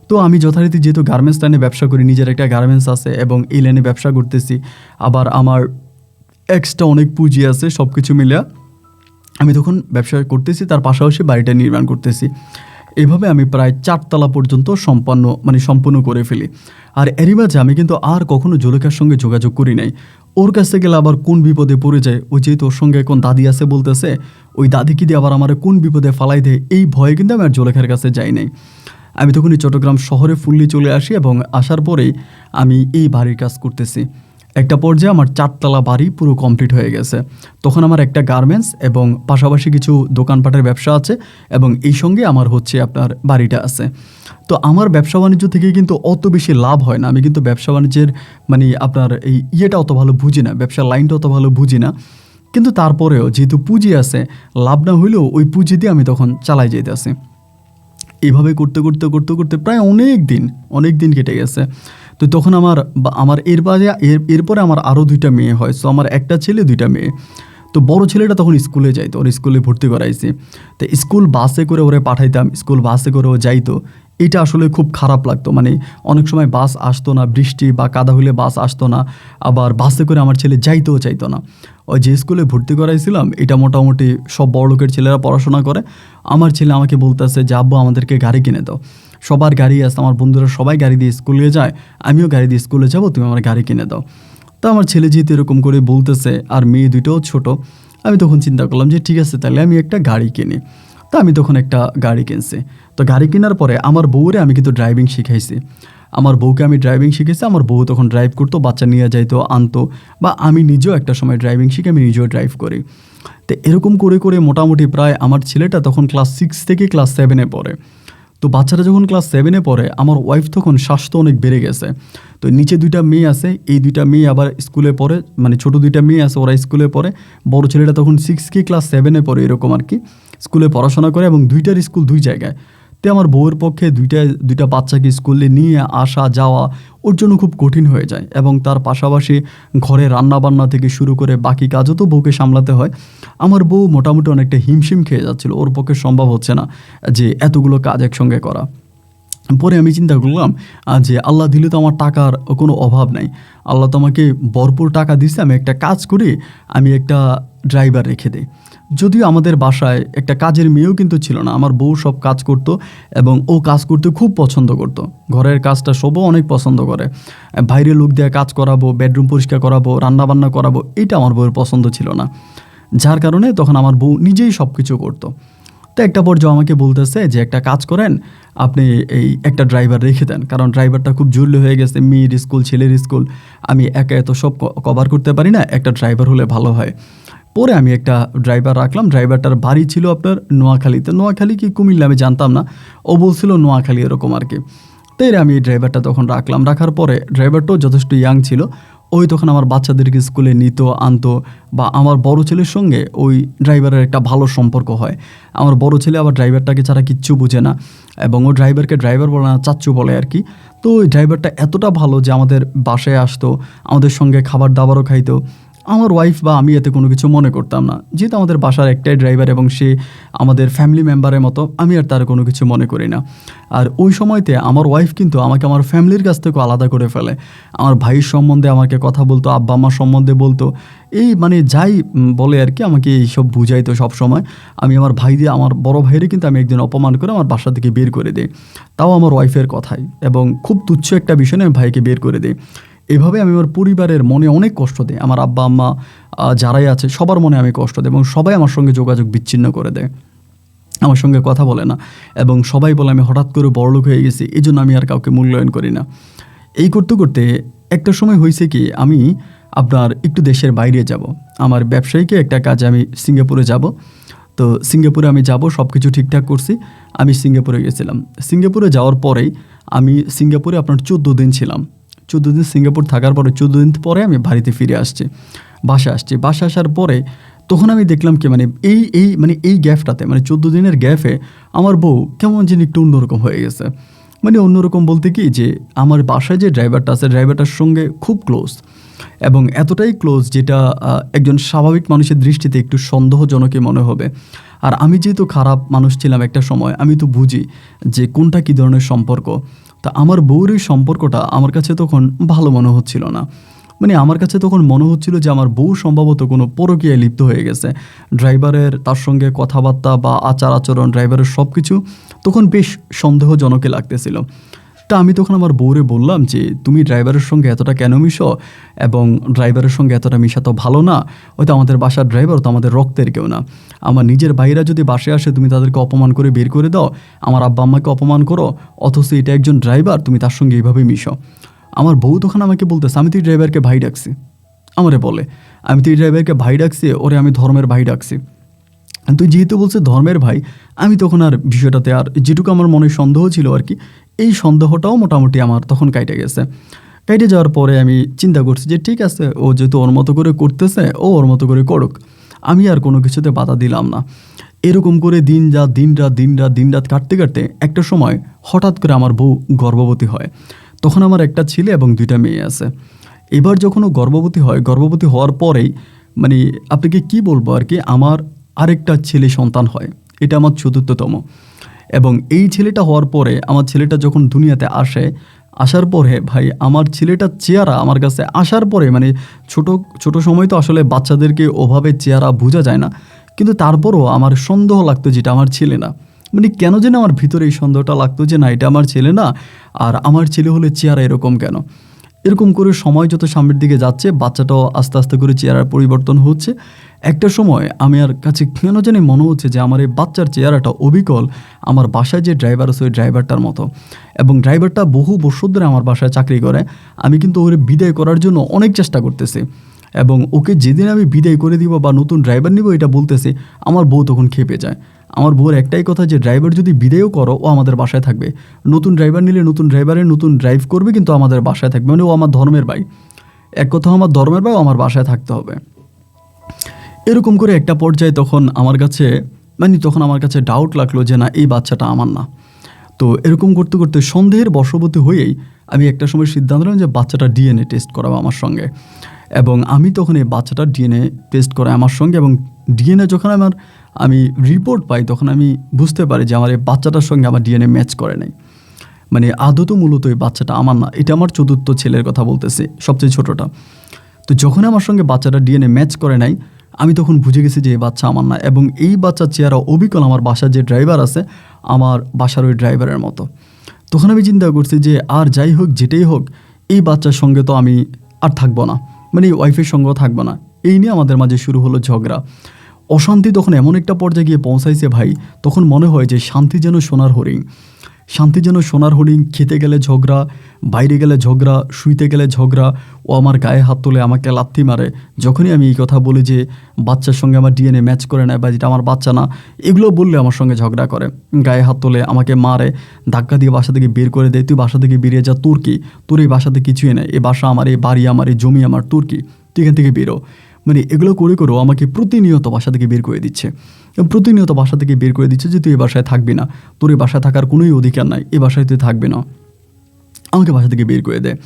তো আমি যথারীতি যেহেতু গার্মেন্টস লাইনে ব্যবসা করি, নিজের একটা গার্মেন্টস আছে এবং এই লাইনে ব্যবসা করতেছি, আবার আমার এক্সট্রা অনেক পুঁজি আছে, সব কিছু মিলে আমি তখন ব্যবসা করতেছি, তার পাশাপাশি বাড়িটা নির্মাণ করতেছি। এভাবে আমি প্রায় 4 তলা পর্যন্ত সম্পূর্ণ করে ফেলি। আর এরই মাঝে আমি কিন্তু আর কখনো জুলেখার সঙ্গে যোগাযোগ করি নাই। ওর কাছে গেলে আবার কোন বিপদে পড়ে যায়, ওই যেহেতু ওর সঙ্গে এখন দাদি আছে বলতেছে, ওই দাদিকে দিয়ে আবার আমার কোন বিপদে ফালাই দেয়, এই ভয়ে কিন্তু আমি আর জুলেখার কাছে যাই নাই। আমি তখনই চট্টগ্রাম শহরে ফুললি চলে আসি এবং আসার পরেই আমি এই বাড়ির কাজ করতেছি। একটা পর্যায়ে আমার 4 তলা বাড়ি পুরো কমপ্লিট হয়ে গেছে। তখন আমার একটা গার্মেন্টস এবং পাশাপাশি কিছু দোকানপাটের ব্যবসা আছে এবং এই সঙ্গে আমার হচ্ছে আপনার বাড়িটা আছে। তো আমার ব্যবসা বাণিজ্য থেকে কিন্তু অত বেশি লাভ হয় না। আমি কিন্তু ব্যবসা বাণিজ্যের মানে আপনার এই ইয়েটা অত ভালো বুঝি না, ব্যবসার লাইনটা অত ভালো বুঝি না। কিন্তু তারপরেও যেহেতু পুঁজি আছে, লাভ না হইলেও ওই পুঁজি দিয়ে আমি তখন চালাই যেতেছি। এইভাবে করতে করতে করতে করতে প্রায় অনেক দিন কেটে গেছে। তো তখন আমার এরপরে আমার আরও 2টা মেয়ে হয়। সো আমার একটা ছেলে 2টা মেয়ে। তো বড় ছেলেটা তখন স্কুলে যাইতো, ওর স্কুলে ভর্তি করাইছি। তো স্কুল বাসে করে ওরে পাঠাইতাম, স্কুল বাসে করে ও যাইতো। এটা আসলে খুব খারাপ লাগতো, মানে অনেক সময় বাস আসতো না, বৃষ্টি বা কাদা হলে বাস আসতো না, আবার বাসে করে আমার ছেলে যাইতেও চাইতো না। ওই যে স্কুলে ভর্তি করাইছিলাম এটা মোটামুটি সব বড়লোকের ছেলেরা পড়াশোনা করে। আমার ছেলে আমাকে বলতেছে যে আব্বু আমাদেরকে গাড়ি কিনে দাও। সবার গাড়ি আছে, আমার বন্ধুরা সবাই গাড়ি দিয়ে স্কুলে যায়, আমিও গাড়ি দিয়ে স্কুলে যাবো, তুমি আমার গাড়ি কিনে দাও। তো আমার ছেলে যেহেতু এরকম করে বলতেছে আর মেয়ে 2টাও ছোট, আমি তখন চিন্তা করলাম যে ঠিক আছে তাহলে আমি একটা গাড়ি কিনি। তো আমি তখন একটা গাড়ি কিনছি। তো গাড়ি কেনার পরে আমার বউরে আমি কিন্তু ড্রাইভিং শিখাইছি। আমার বউকে আমি ড্রাইভিং শিখেছি। আমার বউ তখন ড্রাইভ করতো, বাচ্চা নিয়ে যাইতো, আনতো, বা আমি নিজেও একটা সময় ড্রাইভিং শিখে আমি নিজেও ড্রাইভ করি। তো এরকম করে করে মোটামুটি প্রায় আমার ছেলেটা তখন ক্লাস 6 থেকে ক্লাস 7-এ পড়ে। তো বাচ্চারা যখন ক্লাস 7-এ পড়ে, আমার ওয়াইফ তখন স্বাস্থ্য অনেক বেড়ে গেছে। তো নিচে 2টা মেয়ে আছে, এই 2টা মেয়ে আবার স্কুলে পড়ে, মানে ছোটো 2টা মেয়ে আছে ওরা স্কুলে পড়ে। বড় ছেলেটা তখন 6 কি ক্লাস 7-এ পড়ে, এরকম আর কি, স্কুলে পড়াশোনা করে এবং 2টার স্কুল 2 জায়গায়। তো আমার বউয়ের পক্ষে 2টা বাচ্চাকে স্কুলে নিয়ে আসা যাওয়া ওর জন্য খুব কঠিন হয়ে যায় এবং তার পাশাপাশি ঘরে রান্নাবান্না থেকে শুরু করে বাকি কাজও তো বউকে সামলাতে হয়। আমার বউ মোটামুটি অনেকটা হিমশিম খেয়ে যাচ্ছিল, ওর পক্ষে সম্ভব হচ্ছে না যে এতগুলো কাজ একসঙ্গে করা। পরে আমি চিন্তা করলাম যে আল্লাহ দিলে তো আমার টাকার কোনো অভাব নাই, আল্লাহ তো আমাকে ভরপুর টাকা দিচ্ছে, আমি একটা কাজ করি, আমি একটা ড্রাইভার রেখে দিই। যদিও আমাদের বাসায় একটা কাজের মেয়েও কিন্তু ছিল না, আমার বউ সব কাজ করতো এবং ও কাজ করতে খুব পছন্দ করতো। ঘরের কাজটা সবও অনেক পছন্দ করে। বাইরে লোক দিয়ে কাজ করাবো, বেডরুম পরিষ্কার করাবো, রান্নাবান্না করাবো, এটা আমার বউয়ের পছন্দ ছিল না। যার কারণে তখন আমার বউ নিজেই সব কিছু করতো। তো একটা পর্যায়ে আমাকে বলতেছে যে একটা কাজ করেন, আপনি এই একটা ড্রাইভার রেখে দেন, কারণ ড্রাইভারটা খুব জরুরি হয়ে গেছে, মেয়ের স্কুল ছেলের স্কুল, আমি একা এত সব কভার করতে পারি না, একটা ড্রাইভার হলে ভালো হয়। পরে আমি একটা ড্রাইভার রাখলাম। ড্রাইভারটার বাড়ি ছিল আপনার নোয়াখালীতে, নোয়াখালী কি কুমিল্লা আমি জানতাম না, ও বলছিল নোয়াখালী এরকম আর কি। তাই আমি এই ড্রাইভারটা তখন রাখলাম। রাখার পরে ড্রাইভারটাও যথেষ্ট ইয়াং ছিল, ওই তখন আমার বাচ্চাদেরকে স্কুলে নিত আনতো, বা আমার বড় ছেলের সঙ্গে ওই ড্রাইভারের একটা ভালো সম্পর্ক হয়। আমার বড় ছেলে আবার ড্রাইভারটাকে ছাড়া কিচ্ছু বুঝে না, এবং ও ড্রাইভারকে ড্রাইভার বলে না, চাচ্চু বলে আর কি। তো ওই ড্রাইভারটা এতটা ভালো যে আমাদের বাসায় আসতো, আমাদের সঙ্গে খাবার দাবারও খাইতো। আমার ওয়াইফ বা আমি এতে কোনো কিছু মনে করতাম না, যেহেতু আমাদের বাসার একটাই ড্রাইভার এবং সে আমাদের ফ্যামিলি মেম্বারের মতো, আমি আর তার কোনো কিছু মনে করি না। আর ওই সময়তে আমার ওয়াইফ কিন্তু আমাকে আমার ফ্যামিলির কাছ থেকে আলাদা করে ফেলে। আমার ভাইয়ের সম্বন্ধে আমাকে কথা বলতো, আব্বা আম্মার সম্বন্ধে বলতো, এই মানে যাই বলে আর কি, আমাকে এইসব বুঝাইতো সব সময়। আমি আমার ভাই দিয়ে, আমার বড় ভাইয়েরই কিন্তু আমি একদিন অপমান করে আমার বাসা থেকে বের করে দিই, তাও আমার ওয়াইফের কথাই, এবং খুব তুচ্ছ একটা বিষয় নিয়ে আমি ভাইকে বের করে দিই। এভাবে আমি আমার পরিবারের মনে অনেক কষ্ট দিই, আমার আব্বা আম্মা যারাই আছে সবার মনে আমি কষ্ট দিই, এবং সবাই আমার সঙ্গে যোগাযোগ বিচ্ছিন্ন করে দেয়, আমার সঙ্গে কথা বলে না, এবং সবাই বলে আমি হঠাৎ করে বড়লোক হয়ে গেছি, এই জন্য আমি আর কাউকে মূল্যায়ন করি না। এই করতে করতে একটা সময় হয়েছে কি, আমি আপনার একটু দেশের বাইরে যাব, আমার ব্যবসায়িক একটা কাজে আমি সিঙ্গাপুরে যাব। তো সিঙ্গাপুরে আমি যাব, সব কিছু ঠিকঠাক করছি, আমি সিঙ্গাপুরে গেছিলাম। সিঙ্গাপুরে যাওয়ার পরেই আমি সিঙ্গাপুরে আপনার 14 দিন ছিলাম। 14 দিন সিঙ্গাপুর থাকার পরে 14 দিন পরে আমি বাড়িতে ফিরে আসছি, বাসা আসার পরে তখন আমি দেখলাম কি, মানে এই গ্যাপটাতে, মানে 14 দিনের গ্যাপে আমার বউ কেমন যেন একটু অন্যরকম হয়ে গেছে। মানে অন্যরকম বলতে কি, যে আমার বাসায় যে ড্রাইভারটা আছে, ড্রাইভারটার সঙ্গে খুব ক্লোজ, এবং এতটাই ক্লোজ যেটা একজন স্বাভাবিক মানুষের দৃষ্টিতে একটু সন্দেহজনকই মনে হবে। আর আমি যেহেতু খারাপ মানুষ ছিলাম একটা সময়, আমি তো বুঝি যে কোনটা কী ধরনের সম্পর্ক। তা আমার বউর এই সম্পর্কটা আমার কাছে তখন ভালো মনে হচ্ছিল না। মানে আমার কাছে তখন মনে হচ্ছিল যে আমার বউ সম্ভবত কোনো পরকীয়ায় লিপ্ত হয়ে গেছে। ড্রাইভারের তার সঙ্গে কথাবার্তা বা আচার আচরণ, ড্রাইভারের সব কিছু তখন বেশ সন্দেহজনকই লাগতেছিল। তা আমি তখন আমার বউরে বললাম যে, তুমি ড্রাইভারের সঙ্গে এতটা কেন মিশো, এবং ড্রাইভারের সঙ্গে এতটা মিশা তো ভালো না, হয়তো আমাদের বাসার ড্রাইভার তো আমাদের রক্তের কেউ না। আমার নিজের ভাইরা যদি বাসায় আসে তুমি তাদেরকে অপমান করে বের করে দাও, আমার আব্বা আম্মাকে অপমান করো, অথচ এটা একজন ড্রাইভার, তুমি তার সঙ্গে এইভাবে মিশো। আমার বউ তখন আমাকে বলতেছে, আমি তো এই ড্রাইভারকে ভাই ডাকছি, আমারে বলে, আমি তো এই ড্রাইভারকে ভাই ডাকছি, ওরে আমি ধর্মের ভাই ডাকছি। তুই যেহেতু বলছে ধর্মের ভাই, আমি তখন আর বিষয়টাতে আর যেটুকু আমার মনে সন্দেহ ছিল আর কি, এই সন্দেহটাও মোটামুটি আমার তখন কাইটে গেছে। কাইটে যাওয়ার পরে আমি চিন্তা করছি যে ঠিক আছে, ও যেহেতু ওর মতো করে করতেছে, ও ওর মতো করে করুক, আমি আর কোনো কিছুতে বাধা দিলাম না। এরকম করে দিন রাত কাটতে কাটতে একটা সময় হঠাৎ করে আমার বউ গর্ভবতী হয়। তখন আমার একটা ছেলে এবং 2টা মেয়ে আছে। এবার যখন ও গর্ভবতী হয়, গর্ভবতী হওয়ার পরেই মানে আপনাকে কি বলবো আর কি, আমার আরেকটা ছেলে সন্তান হয়, এটা আমার 4র্থতম। এবং এই ছেলেটা হওয়ার পরে, আমার ছেলেটা যখন দুনিয়াতে আসার পরে ভাই, আমার ছেলেটার চেহারা আমার কাছে আসার পরে, মানে ছোট সময় তো আসলে বাচ্চাদেরকে ওভাবে চেহারা বোঝা যায় না, কিন্তু তারপরও আমার সন্দেহ লাগতো যেটা আমার ছেলে না। মানে কেন যেন আমার ভিতরে এই সন্দেহটা লাগতো যে না, এটা আমার ছেলে না, আর আমার ছেলে হলে চেহারা এরকম কেন। এরকম করে সময় যত সামনের দিকে যাচ্ছে, বাচ্চাটাও আস্তে আস্তে করে চেহারার পরিবর্তন হচ্ছে। একটা সময় আমি আর কাছে কেন জানি মনে হচ্ছে যে আমার এই বাচ্চার চেহারাটা অবিকল আমার বাসায় যে ড্রাইভার আছে ওই ড্রাইভারটার মতো। এবং ড্রাইভারটা বহু বছর ধরে আমার বাসায় চাকরি করে, আমি কিন্তু ওরে বিদায় করার জন্য অনেক চেষ্টা করতেছি, এবং ওকে যেদিন আমি বিদায় করে দিব বা নতুন ড্রাইভার নিব এটা বলতেছি, আমার বউ তখন খেপে যায়। আমার বউর একটাই কথা যে ড্রাইভার যদি বিদায়ও করো, ও আমাদের বাসায় থাকবে, নতুন ড্রাইভার নিলে নতুন ড্রাইভারের নতুন ড্রাইভ করবে, কিন্তু আমাদের বাসায় থাকবে, মানে ও আমার ধর্মের ভাই, এক কথা আমার ধর্মের ভাই, ও আমার বাসায় থাকতে হবে। এরকম করে একটা পর্যায়ে তখন আমার কাছে ডাউট লাগলো যে না, এই বাচ্চাটা আমার না। তো এরকম করতে করতে সন্দেহের বশবর্তী হয়েই আমি একটা সময় সিদ্ধান্ত নিলাম যে বাচ্চাটা ডিএনএ টেস্ট করাবো আমার সঙ্গে। এবং আমি তখন এই বাচ্চাটার ডিএনএ টেস্ট করাই আমার সঙ্গে, এবং ডিএনএ যখন আমি রিপোর্ট পাই, তখন আমি বুঝতে পারি যে আমার এই বাচ্চাটার সঙ্গে আমার ডিএনএ ম্যাচ করে নাই। মানে আদত মূলত এই বাচ্চাটা আমার না। এটা আমার 4র্থ ছেলের কথা বলতেছি, সবচেয়ে ছোটোটা। তো যখন আমার সঙ্গে বাচ্চাটা ডিএনএ ম্যাচ করে নাই, আমি তখন বুঝে গেছি যে এই বাচ্চা আমার না, এবং এই বাচ্চার চেহারা অবিকল আমার বাসার যে ড্রাইভার আছে আমার বাসার ওই ড্রাইভারের মতো। তখন আমি চিন্তা করছি যে আর যাই হোক, যেটাই হোক, এই বাচ্চার সঙ্গে তো আমি আর থাকবো না, মানে এই ওয়াইফের সঙ্গেও থাকবো না। এই নিয়ে আমাদের মাঝে শুরু হলো ঝগড়া, অশান্তি। তখন এমন একটা পর্যায়ে গিয়ে পৌঁছাইছে ভাই, তখন মনে হয় যে শান্তি যেন সোনার হরিণ, শান্তি যেন সোনার হরিণ, খেতে গেলে ঝগড়া, বাইরে গেলে ঝগড়া, শুইতে গেলে ঝগড়া। ও আমার গায়ে হাত তোলে, আমাকে লাথি মারে। যখনই আমি এই কথা বলি যে বাচ্চার সঙ্গে আমার ডিএনএ ম্যাচ করে নেয় বা যেটা আমার বাচ্চা না, এগুলো বললে আমার সঙ্গে ঝগড়া করে, গায়ে হাত তোলে, আমাকে মারে, ধাক্কা দিয়ে বাসা থেকে বের করে দেয়। তুই বাসা থেকে বেরিয়ে যা, তোর কি? তোর এই বাসাতে কিছুই নেই, এই বাসা আমার, এই বাড়ি আমার, এই জমি আমার, তোর কি? তুই এখান থেকে বেরো। মানে এগুলো করে করেও আমাকে প্রতিনিয়ত বাসা থেকে বের করে দিচ্ছে, এবং প্রতিনিয়ত বাসা থেকে বের করে দিচ্ছে যে তুই এই বাসায় থাকবি না, তোর এই বাসায় থাকার কোনোই অধিকার নাই, এই বাসায় তুই থাকবি না, আমাকে বাসা থেকে বের করে দেয়।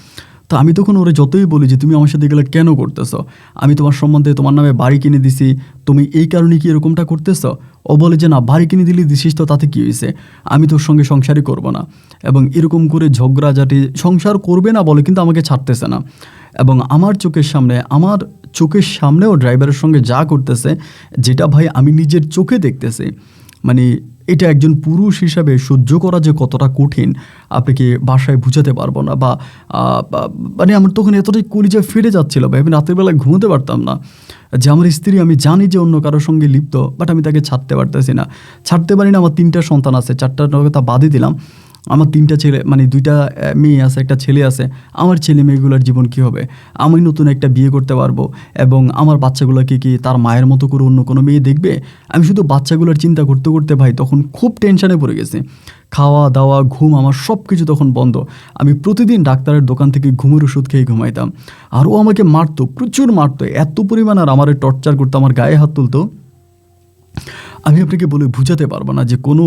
তো আমি তখন ওরে যতই বলি যে তুমি আমার সাথে এগুলো কেন করতেছো, আমি তোমার সম্বন্ধে তোমার নামে বাড়ি কিনে দিছি, তুমি এই কারণে কি এরকমটা করতেছো? ও বলে যে না, বাড়ি কিনে দিলে দিছিস তো তাতে কী হয়েছে, আমি তোর সঙ্গে সংসারই করবো না। এবং এরকম করে ঝগড়াঝাটি, সংসার করবে না বলে কিন্তু আমাকে ছাড়তেছে না। এবং আমার চোখের সামনেও ড্রাইভারের সঙ্গে যা করতেছে, যেটা ভাই আমি নিজের চোখে দেখতেছি, মানে এটা একজন পুরুষ হিসাবে সহ্য করা যে কতটা কঠিন আপনাকে বাসায় বুঝাতে পারবো না। মানে আমার তখন এতটাই কলিজা ফেটে যাচ্ছিলো ভাই, আমি রাতের বেলায় ঘুমোতে পারতাম না। যে আমার স্ত্রী, আমি জানি যে অন্য কারোর সঙ্গে লিপ্ত, বাট আমি তাকে ছাড়তে পারতেছি না, ছাড়তে পারি না। আমার 3টা সন্তান আছে, 4টার কথা বাদই দিলাম, আমার 3টা ছেলে, মানে 2টা মেয়ে আছে, একটা ছেলে আছে। আমার ছেলে মেয়েগুলোর জীবন কী হবে? আমি নতুন একটা বিয়ে করতে পারবো, এবং আমার বাচ্চাগুলোকে কি তার মায়ের মতো করে অন্য কোনো মেয়ে দেখবে? আমি শুধু বাচ্চাগুলোর চিন্তা করতে করতে ভাই তখন খুব টেনশানে পড়ে গেছি। খাওয়া দাওয়া ঘুম আমার সব কিছু তখন বন্ধ। আমি প্রতিদিন ডাক্তারের দোকান থেকে ঘুমের ওষুধ খেয়ে ঘুমাইতাম। আর ও আমাকে মারতো, প্রচুর মারতো, এত পরিমাণ আর আমার টর্চার করতো, আমার গায়ে হাত তুলতো। আমি আপনাকে বলে বুঝাতে পারবো না যে কোনো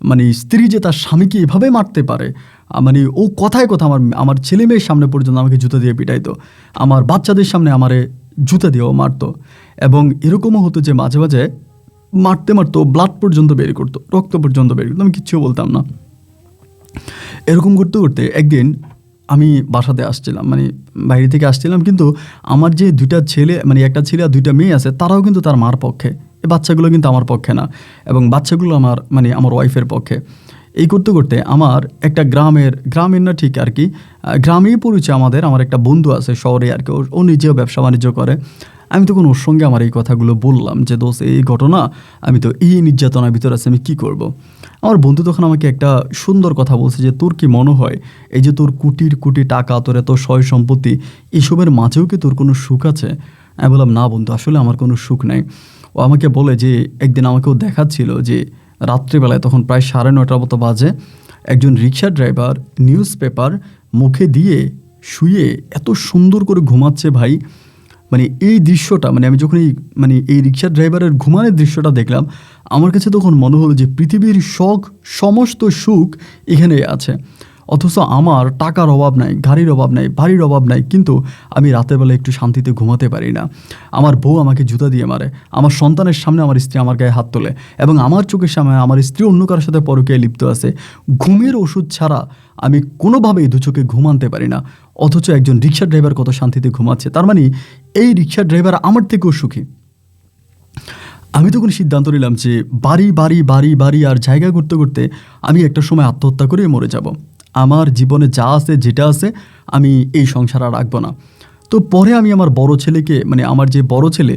মানে স্ত্রী যে তার স্বামীকে এভাবে মারতে পারে। মানে ও কথায় কথা আমার ছেলে মেয়ের সামনে পর্যন্ত আমাকে জুতা দিয়ে পিটাইতো, আমার বাচ্চাদের সামনে আমারে জুতা দিয়েও মারতো। এবং এরকমও হতো যে মাঝে মাঝে মারতে মারতো ব্লাড পর্যন্ত বের করতো, রক্ত পর্যন্ত বের করতো, আমি কিচ্ছু বলতাম না। এরকম করতে করতে একদিন আমি বাসাতে আসছিলাম, মানে বাইরে থেকে আসছিলাম, কিন্তু আমার যে 2টা ছেলে, মানে একটা ছেলে আর 2টা মেয়ে আছে, তারাও কিন্তু তার মার পক্ষে, এই বাচ্চাগুলো কিন্তু আমার পক্ষে না, এবং বাচ্চাগুলো আমার ওয়াইফের পক্ষে। এই করতে করতে আমার একটা গ্রামের না ঠিক আর কি, গ্রামেই পরিচয় আমার একটা বন্ধু আছে শহরে আর কি, ও নিজেও ব্যবসা বাণিজ্য করে। আমি তখন ওর সঙ্গে আমার এই কথাগুলো বললাম যে দোস্ত, এই ঘটনা, আমি তো এই নির্যাতনার ভিতরে আছি, আমি কী করব? আমার বন্ধু তখন আমাকে একটা সুন্দর কথা বলছে যে তোর কি মনে হয় এই যে তোর কোটির কোটি টাকা, তোর এত সয় সম্পত্তি, এসবের মাঝেও কি তোর কোনো সুখ আছে? আমি বললাম না বন্ধু, আসলে আমার কোনো সুখ নাই। ও আমাকে বলে যে একদিন আমাকেও দেখাচ্ছিল যে রাত্রিবেলায়, তখন প্রায় 9:30 মতো বাজে, একজন রিক্সা ড্রাইভার নিউজ পেপার মুখে দিয়ে শুয়ে এত সুন্দর করে ঘুমাচ্ছে ভাই। মানে এই দৃশ্যটা, মানে আমি যখন এই রিক্সা ড্রাইভারের ঘুমানোর দৃশ্যটা দেখলাম, আমার কাছে তখন মনে হলো যে পৃথিবীর সমস্ত সুখ এখানে আছে। অথচ আমার টাকার অভাব নাই, গাড়ির অভাব নাই, বাড়ির অভাব নাই, কিন্তু আমি রাতের বেলা একটু শান্তিতে ঘুমাতে পারি না। আমার বউ আমাকে জুতা দিয়ে মারে, আমার সন্তানের সামনে আমার স্ত্রী আমার গায়ে হাত তোলে, এবং আমার চোখের সামনে আমার স্ত্রী অন্য কারোর সাথে পরকীয়ায় লিপ্ত আছে। ঘুমের ওষুধ ছাড়া আমি কোনোভাবেই দু চোখে ঘুম আনতে পারি না। অথচ একজন রিক্সা ড্রাইভার কত শান্তিতে ঘুমাচ্ছে, তার মানে এই রিক্সা ড্রাইভার আমার থেকেও সুখী। আমি তখন সিদ্ধান্ত নিলাম যে বাড়ি বাড়ি বাড়ি বাড়ি আর জায়গা করতে করতে আমি একটা সময় আত্মহত্যা করে মরে যাব। আমার জীবনে যা আছে, যেটা আছে, আমি এই সংসার আর রাখবো না। তো পরে আমি আমার বড় ছেলেকে, মানে আমার যে বড় ছেলে,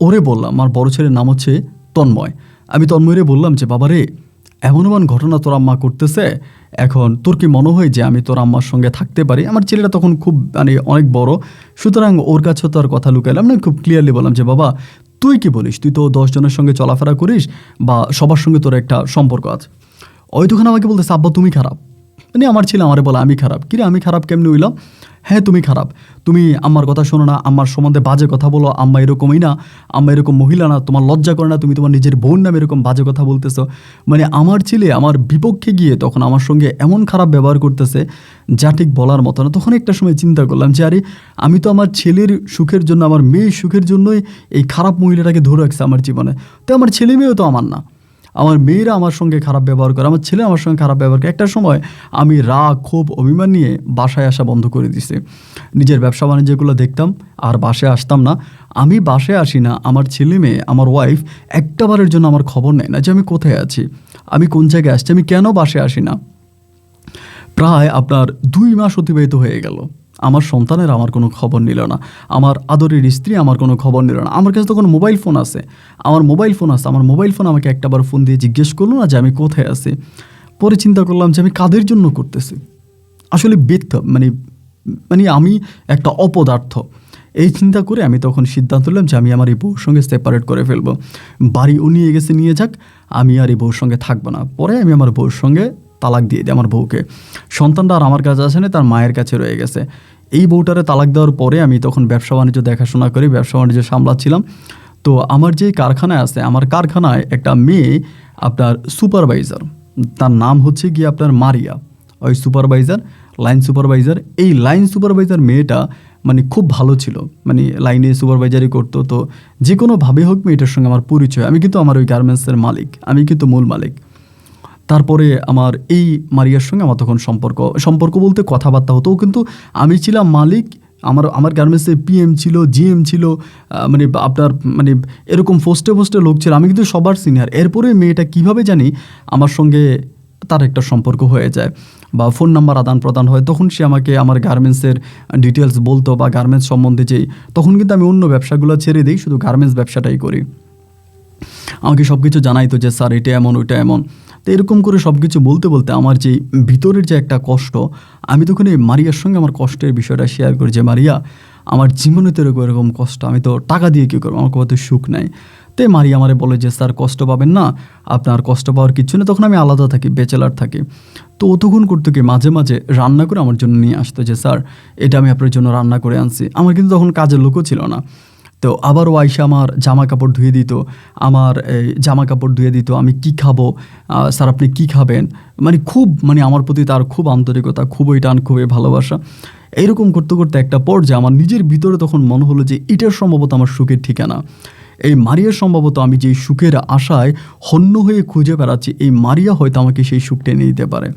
ওরে বললাম, আমার বড় ছেলের নাম হচ্ছে তন্ময়। আমি তন্ময়রে বললাম যে বাবা রে, এমন এমন ঘটনা তোর আম্মা করতেছে, এখন তোর কি মনে হয় যে আমি তোর আম্মার সঙ্গে থাকতে পারি? আমার ছেলেটা তখন খুব অনেক বড়, সুতরাং ওর কাছে তো আর কথা লুকাইলাম না, খুব ক্লিয়ারলি বললাম যে বাবা তুই কি বলিস, তুই তো 10 জনের সঙ্গে চলাফেরা করিস বা সবার সঙ্গে তোর একটা সম্পর্ক আছে। ওই তখন আমাকে বলতেছে আব্বা তুমি খারাপ, মানে আমার ছেলে আমারে বলে আমি খারাপ। কিরে আমি খারাপ কেমনি হইলাম? হ্যাঁ তুমি খারাপ, তুমি আম্মার কথা শোনো না, আম্মার সম্বন্ধে বাজে কথা বলো, আম্মা এরকমই না, আম্মা এরকম মহিলা না, তোমার লজ্জা করে না, তুমি তোমার নিজের বোন নামে এরকম বাজে কথা বলতেছো। মানে আমার ছেলে আমার বিপক্ষে গিয়ে তখন আমার সঙ্গে এমন খারাপ ব্যবহার করতেছে যা ঠিক বলার মতো না। তখন একটা সময় চিন্তা করলাম যে আরে, আমি তো আমার ছেলের সুখের জন্য, আমার মেয়ের সুখের জন্যই এই খারাপ মহিলাটাকে ধরে রাখছে আমার জীবনে, তো আমার ছেলে মেয়েও তো আমার না। আমার মেয়েরা আমার সঙ্গে খারাপ ব্যবহার করে, আমার ছেলে আমার সঙ্গে খারাপ ব্যবহার করে। একটা সময় আমি রাগ, ক্ষোভ, অভিমান নিয়ে বাসায় আসা বন্ধ করে দিছি। নিজের ব্যবসা বাণিজ্যগুলো দেখতাম আর বাসায় আসতাম না। আমি বাসায় আসি না, আমার ছেলে মেয়ে, আমার ওয়াইফ একটাবারের জন্য আমার খবর নেয় না যে আমি কোথায় আছি, আমি কোন জায়গায় আসছি, আমি কেন বাসায় আসি না। প্রায় আপনার 2 মাস অতিবাহিত হয়ে গেল, আমার সন্তানের আমার কোনো খবর নিল না, আমার আদরের স্ত্রী আমার কোনো খবর নিল না। আমার কাছে তখন মোবাইল ফোন আছে, আমার মোবাইল ফোন আমাকে একটাবার ফোন দিয়ে জিজ্ঞেস করলো না যে আমি কোথায় আছি। পরে চিন্তা করলাম যে আমি কাদের জন্য করতেছি, আসলে ব্যর্থ, মানে মানে আমি একটা অপদার্থ। এই চিন্তা করে আমি তখন সিদ্ধান্ত নিলাম যে আমি আমার এই বউর সঙ্গে সেপারেট করে ফেলবো। বাড়ি ও নিয়ে গেছে, নিয়ে যাক, আমি আর এই বউর সঙ্গে থাকবো না। পরে আমি আমার বউর সঙ্গে তালাক দিয়ে দিই আমার বউকে। সন্তানটা আর আমার কাছে আসে না, তার মায়ের কাছে রয়ে গেছে। এই বউটারে তালাক দেওয়ার পরে আমি তখন ব্যবসা বাণিজ্য দেখাশোনা করি, ব্যবসা বাণিজ্য সামলাচ্ছিলাম। তো আমার যে কারখানায় আছে, আমার কারখানায় একটা মেয়ে আপনার সুপারভাইজার, তার নাম হচ্ছে গিয়ে আপনার মারিয়া। ওই সুপারভাইজার, লাইন সুপারভাইজার, এই লাইন সুপারভাইজার মেয়েটা মানে খুব ভালো ছিল, মানে লাইনে সুপারভাইজারই করতো। তো যে কোনোভাবে হোক মেয়েটার সঙ্গে আমার পরিচয়, আমি কিন্তু আমার ওই গার্মেন্টসের মালিক, আমি কিন্তু মূল মালিক। তারপরে আমার এই মারিয়ার সঙ্গে আমার তখন সম্পর্ক বলতে কথাবার্তা হতো, কিন্তু আমি ছিলাম মালিক। আমার গার্মেন্টসে পিএম ছিল, জিএম ছিল, মানে আপনার মানে এরকম পোস্টে লোক ছিল, আমি কিন্তু সবার সিনিয়র। এরপরে মেয়েটা কিভাবে জানি আমার সঙ্গে তার একটা সম্পর্ক হয়ে যায় বা ফোন নাম্বার আদান প্রদান হয়, তখন সে আমাকে আমার গার্মেন্টসের ডিটেলস বলতো বা গার্মেন্টস সম্বন্ধে যেই, তখন কিন্তু আমি অন্য ব্যবসাগুলো ছেড়ে দিই, শুধু গার্মেন্টস ব্যবসাটাই করি। আমাকে সব কিছু জানাইতো যে স্যার এটা এমন, ওইটা এমন। তো এরকম করে সব কিছু বলতে বলতে আমার যে ভিতরের যে একটা কষ্ট, আমি তখন এই মারিয়ার সঙ্গে আমার কষ্টের বিষয়টা শেয়ার করি যে মারিয়া, আমার জীবনে তো এরকম কষ্ট, আমি তো টাকা দিয়ে কী করবো, আমার কত সুখ নাই। তো মারিয়া আমারে বলে যে স্যার কষ্ট পাবেন না, আপনার কষ্ট পাওয়ার কিছু নেই। তখন আমি আলাদা থাকি, ব্যাচেলার থাকি। তো ও তখন করতো কি, মাঝে মাঝে রান্না করে আমার জন্য নিয়ে আসতো যে স্যার এটা আমি আপনার জন্য রান্না করে আনছি। আমার কিন্তু তখন কাজের লোকও ছিল না। তো আবার ও আইসা আমার জামা কাপড় ধুয়ে দিত, আমার জামা কাপড় ধুয়ে দিত, আমি কি খাবো স্যার আপনি কি খাবেন, মানে খুব, মানে আমার প্রতি তার খুব আন্তরিকতা, খুবই টান, খুবই ভালোবাসা। এইরকম করতে করতে একটা পর্যায়ে আমার নিজের ভিতরে তখন মনে হলো যে এটার সম্ভবত আমার সুখের ঠিকানা। এই মারিয়ার সম্ভবত আমি যেই সুখের আশায় হন্য হয়ে খুঁজে বেড়াচ্ছি, এই মারিয়া হয়তো আমাকে সেই সুখটা এনে দিতে পারে।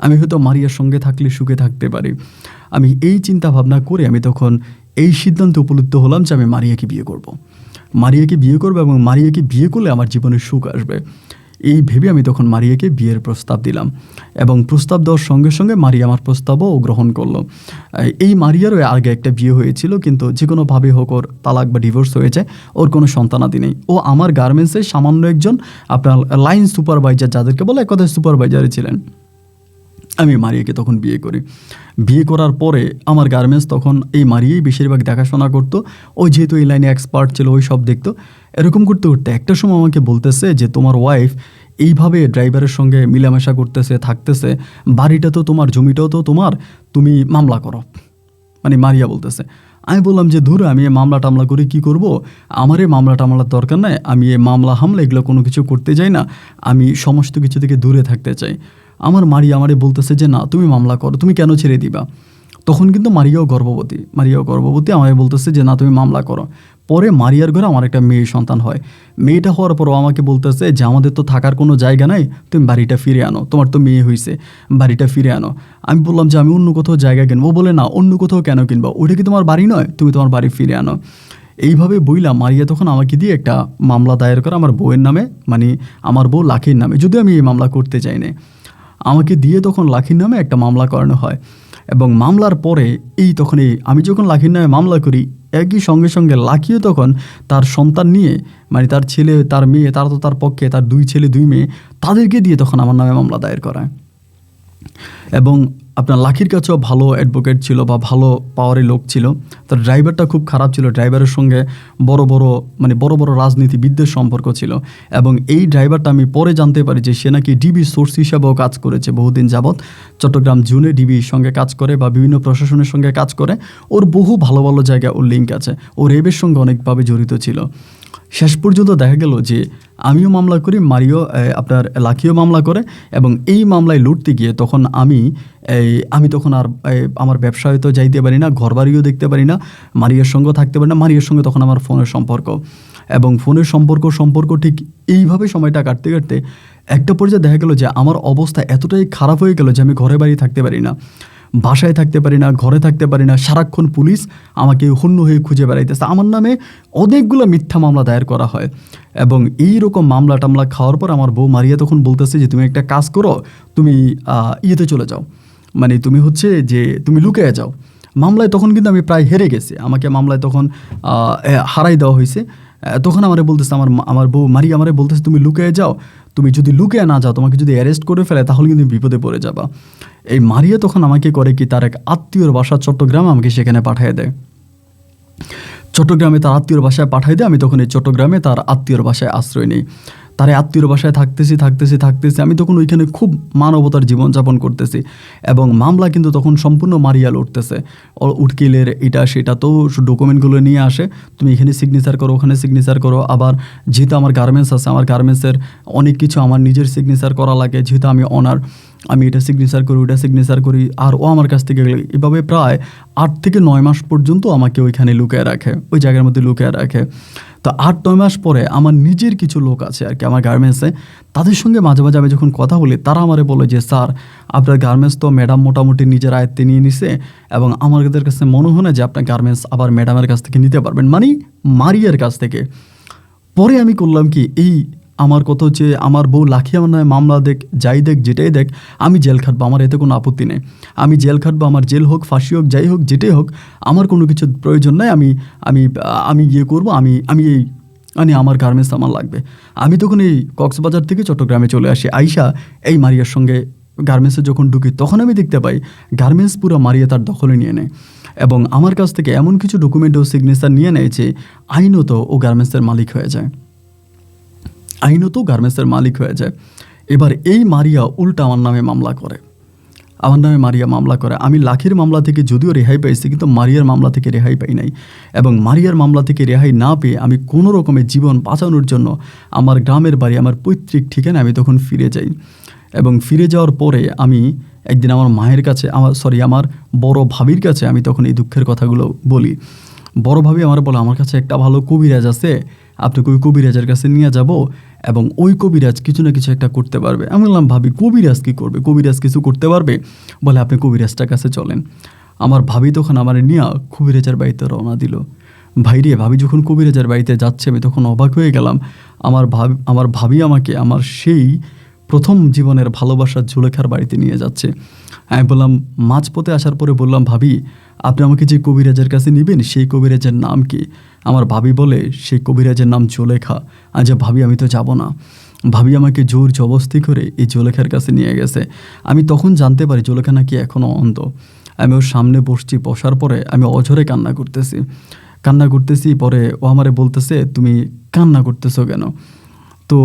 আমি হয়তো মারিয়ার সঙ্গে থাকলে সুখে থাকতে পারি। আমি এই চিন্তা ভাবনা করে আমি তখন এই সিদ্ধান্তে উপনীত হলাম যে আমি মারিয়াকে বিয়ে করব। মারিয়াকে বিয়ে করবো এবং মারিয়াকে বিয়ে করলে আমার জীবনে সুখ আসবে। এই ভেবে আমি তখন মারিয়াকে বিয়ের প্রস্তাব দিলাম এবং প্রস্তাব দেওয়ার সঙ্গে সঙ্গে মারিয়া আমার প্রস্তাবও গ্রহণ করলো। এই মারিয়ারও আগে একটা বিয়ে হয়েছিল, কিন্তু যে কোনোভাবে হোক ওর তালাক বা ডিভোর্স হয়ে যায়, ওর কোনো সন্তানাদি নেই। ও আমার গার্মেন্টসে সামান্য একজন আপনার লাইন সুপারভাইজার, যাদেরকে বলে এক কথায় সুপারভাইজারই ছিলেন। আমি মারিয়াকে তখন বিয়ে করি। বিয়ে করার পরে আমার গার্মেন্টস তখন এই মারিয়াই বেশিরভাগ দেখাশোনা করতো। ওই যেহেতু এই লাইনে এক্সপার্ট ছিল, ওই সব দেখতো। এরকম করতে করতে একটা সময় আমাকে বলতেছে যে তোমার ওয়াইফ এইভাবে ড্রাইভারের সঙ্গে মিলামেশা করতেছে, থাকতেছে, বাড়িটা তো তোমার, জমিটাও তো তোমার, তুমি মামলা করো। মানে মারিয়া বলতেছে। আমি বললাম যে ধরো আমি মামলা টামলা করে কি করব, আমার এই মামলা টামলার দরকার নাই, আমি এই মামলা হামলা এগুলো কোনো কিছু করতে চাই না, আমি সমস্ত কিছু থেকে দূরে থাকতে চাই। আমার মারিয়া আমারে বলতেছে যে না তুমি মামলা করো, তুমি কেন ছেড়ে দিবা। তখন কিন্তু মারিয়াও গর্ভবতী আমাকে বলতেছে যে না তুমি মামলা করো। পরে মারিয়ার ঘরে আমার একটা মেয়ে সন্তান হয়। মেয়েটা হওয়ার পরও আমাকে বলতেছে যে আমাদের তো থাকার কোনো জায়গা নাই, তুমি বাড়িটা ফিরে আনো, তোমার তো মেয়ে হয়েছে, বাড়িটা ফিরে আনো। আমি বললাম যে আমি অন্য কোথাও জায়গা কিনবো। ও বলে না অন্য কোথাও কেন কিনবো, ওটা কি তোমার বাড়ি নয়, তুমি তোমার বাড়ি ফিরে আনো। এইভাবে বইলা মারিয়া তখন আমাকে দিয়ে একটা মামলা দায়ের করে আমার বউয়ের নামে, মানে আমার বউ লাখির নামে, যদিও আমি এই মামলা করতে চাই না। আমাকে দিয়ে তখন লাখির নামে একটা মামলা করানো হয় এবং মামলার পরে আমি যখন লাখির নামে মামলা করি, একই সঙ্গে সঙ্গে লাখিও তখন তার সন্তান নিয়ে, মানে তার ছেলে তার মেয়ে, তারা তো তার পক্ষে, তার 2 ছেলে 2 মেয়ে, তাদেরকে দিয়ে তখন আমার নামে মামলা দায়ের করায়। এবং আপনার লাখির কাছেও ভালো অ্যাডভোকেট ছিল বা ভালো পাওয়ারের লোক ছিল। তার ড্রাইভারটা খুব খারাপ ছিল, ড্রাইভারের সঙ্গে বড় বড় রাজনীতিবিদদের সম্পর্ক ছিল। এবং এই ড্রাইভারটা আমি পরে জানতে পারি যে সে নাকি ডিবি সোর্স হিসাবেও কাজ করেছে বহুদিন যাবৎ, চট্টগ্রাম জোনে ডিবির সঙ্গে কাজ করে বা বিভিন্ন প্রশাসনের সঙ্গে কাজ করে। ওর বহু ভালো ভালো জায়গায় ওর লিঙ্ক আছে, ও রেবের সঙ্গে অনেকভাবে জড়িত ছিল। শেষ পর্যন্ত দেখা গেল যে আমিও মামলা করি, আপনার লাখিও মামলা করে। এবং এই মামলায় লড়তে গিয়ে তখন আমি তখন আর আমার ব্যবসায় তো যাইতে পারি না, ঘরবাড়িও দেখতে পারি না, মারিয়ার সঙ্গেও থাকতে পারি না। মারিয়ার সঙ্গে তখন আমার ফোনের সম্পর্ক, এবং ফোনের সম্পর্ক ঠিক এইভাবে সময়টা কাটতে কাটতে একটা পর্যায়ে দেখা গেল যে আমার অবস্থা এতটাই খারাপ হয়ে গেল যে আমি ঘরে বাড়ি থাকতে পারি না, বাসায় থাকতে পারি না, ঘরে থাকতে পারি না। সারাক্ষণ পুলিশ আমাকে হন্য হয়ে খুঁজে বেড়াইতেছে। আমার নামে অনেকগুলো মিথ্যা মামলা দায়ের করা হয়। এবং এই রকম মামলা টামলা খাওয়ার পর আমার বউ মারিয়া তখন বলতেছে যে তুমি একটা কাজ করো, তুমি ইয়েতে চলে যাও, মানে তুমি হচ্ছে যে তুমি লুকিয়ে যাও। মামলায় তখন কিন্তু আমি প্রায় হেরে গেছি, আমাকে মামলায় তখন হারাই দেওয়া হয়েছে। তখন আমারে বলতেছে, আমার বউ মারিয়া আমারে বলতেছে, তুমি লুকিয়ে যাও, তুমি যদি লুকিয়ে না যাও, তোমাকে যদি অ্যারেস্ট করে ফেলে তাহলে কিন্তু বিপদে পড়ে যাবা। এই মারিয়া তখন আমাকে করে কি, তার এক আত্মীয়র বাসা চট্টগ্রামে, আমাকে সেখানে পাঠিয়ে দেয়। চট্টগ্রামে তার আত্মীয়র বাসায় পাঠাই দেয়। আমি তখন এই চট্টগ্রামে তার আত্মীয়র বাসায় আশ্রয় নিই। তার এই আত্মীয়র বাসায় থাকতেছি আমি তখন ওইখানে খুব মানবতার জীবনযাপন করতেছি। এবং মামলা কিন্তু তখন সম্পূর্ণ মারিয়া লড়তেছে। উকিলের এটা সেটা তো ডকুমেন্টগুলো নিয়ে আসে, তুমি এখানে সিগনেচার করো, ওখানে সিগনেচার করো। আবার যেহেতু আমার গার্মেন্টস আছে, আমার গার্মেন্টসের অনেক কিছু আমার নিজের সিগনেচার করা লাগে, যেহেতু আমি অনার, আমি এটা সিগনেচার করি, ওটা সিগনেচার করি, আর ও আমার কাছ থেকে এভাবে প্রায় 8 থেকে 9 মাস পর্যন্ত আমাকে ওইখানে লুকিয়ে রাখে, ওই জায়গার মধ্যে লুকিয়ে রাখে। তো 8-9 মাস পরে আমার নিজের কিছু লোক আছে আর কি আমার গার্মেন্টসে, তাদের সঙ্গে মাঝে মাঝে আমি যখন কথা বলি, তারা আমারে বলে যে স্যার, আপনার গার্মেন্টস তো ম্যাডাম মোটামুটি নিজের আয়ত্তে নিয়ে নিছে, এবং আমাদের কাছে মনে হয় না যে আপনার গার্মেন্টস আবার ম্যাডামের কাছ থেকে নিতে পারবেন, মানে মারিয়ার কাছ থেকে। পরে আমি করলাম কি, এই আমার কথা হচ্ছে, আমার বউ লাখি আমার নামে মামলা দেখ, যাই দেখ, যেটাই দেখ, আমি জেল খাটবো, আমার এতে কোনো আপত্তি নেই। আমি জেল খাটবো, আমার জেল হোক, ফাঁসি হোক, যাই হোক, যেটাই হোক, আমার কোনো কিছু প্রয়োজন নাই। আমি আমি আমি ইয়ে করবো, আমি এই আমার গার্মেন্টস আমার লাগবে। আমি তখন এই কক্সবাজার থেকে চট্টগ্রামে চলে আসি। আইসা এই মারিয়ার সঙ্গে গার্মেন্টসে যখন ঢুকি, তখন আমি দেখতে পাই গার্মেন্টস পুরো মারিয়া তার দখলে নিয়ে নেয়, এবং আমার কাছ থেকে এমন কিছু ডকুমেন্ট ও সিগনেচার নিয়ে নেয় যে আইনত ও গার্মেন্টসের মালিক হয়ে যায়, আইনত গার্মেন্টসের মালিক হয়ে যায়। এবার এই মারিয়া উল্টা আমার নামে মামলা করে, আমার নামে মারিয়া মামলা করে। আমি লাখির মামলা থেকে যদিও রেহাই পাইছি, কিন্তু মারিয়ার মামলা থেকে রেহাই পাই নাই। এবং মারিয়ার মামলা থেকে রেহাই না পেয়ে আমি কোনো রকমের জীবন বাঁচানোর জন্য আমার গ্রামের বাড়ি, আমার পৈতৃক ঠিকানা আমি তখন ফিরে যাই। এবং ফিরে যাওয়ার পরে আমি একদিন আমার মায়ের কাছে, আমার বড় ভাবির কাছে আমি তখন এই দুঃখের কথাগুলো বলি। বড় ভাবি আমার বলে, আমার কাছে একটা ভালো কবিরাজ আছে, আপনাকে ওই কবিরাজের কাছে নিয়ে যাব, এবং ওই কবিরাজ কিছু না কিছু একটা করতে পারবে। আমি বললাম, ভাবি কবিরাজ কী করবে, কবিরাজ কিছু করতে পারবে? বলে, আপনি কবিরাজটার কাছে চলেন। আমার ভাবি তখন আমার নিয়ে কবিরাজের বাড়িতে রওনা দিল। ভাইরে, ভাবি যখন কবিরাজের বাড়িতে যাচ্ছে, আমি তখন অবাক হয়ে গেলাম। আমার ভাবি আমাকে আমার সেই প্রথম জীবনের ভালোবাসার জুলেখার বাড়িতে নিয়ে যাচ্ছে। আমি বললাম, মাঝপথে আসার পরে বললাম, ভাবি আপনি আমাকে যে কবিরাজের কাছে নেবেন, সেই কবিরাজের নাম কি? আমার ভাবি বলে, সেই কবিরাজের নাম জুলেখা। আচ্ছা ভাবি, আমি তো যাব না। ভাবি আমাকে জোর জবস্তি করে এই জুলেখার কাছে নিয়ে গেছে। আমি তখন জানতে পারি জুলেখা নাকি এখনও অন্ধ। আমি ওর সামনে বসছি, বসার পরে আমি অঝরে কান্না করতেছি। পরে ও আমারে বলতেছে, তুমি কান্না করতেছো কেন? তো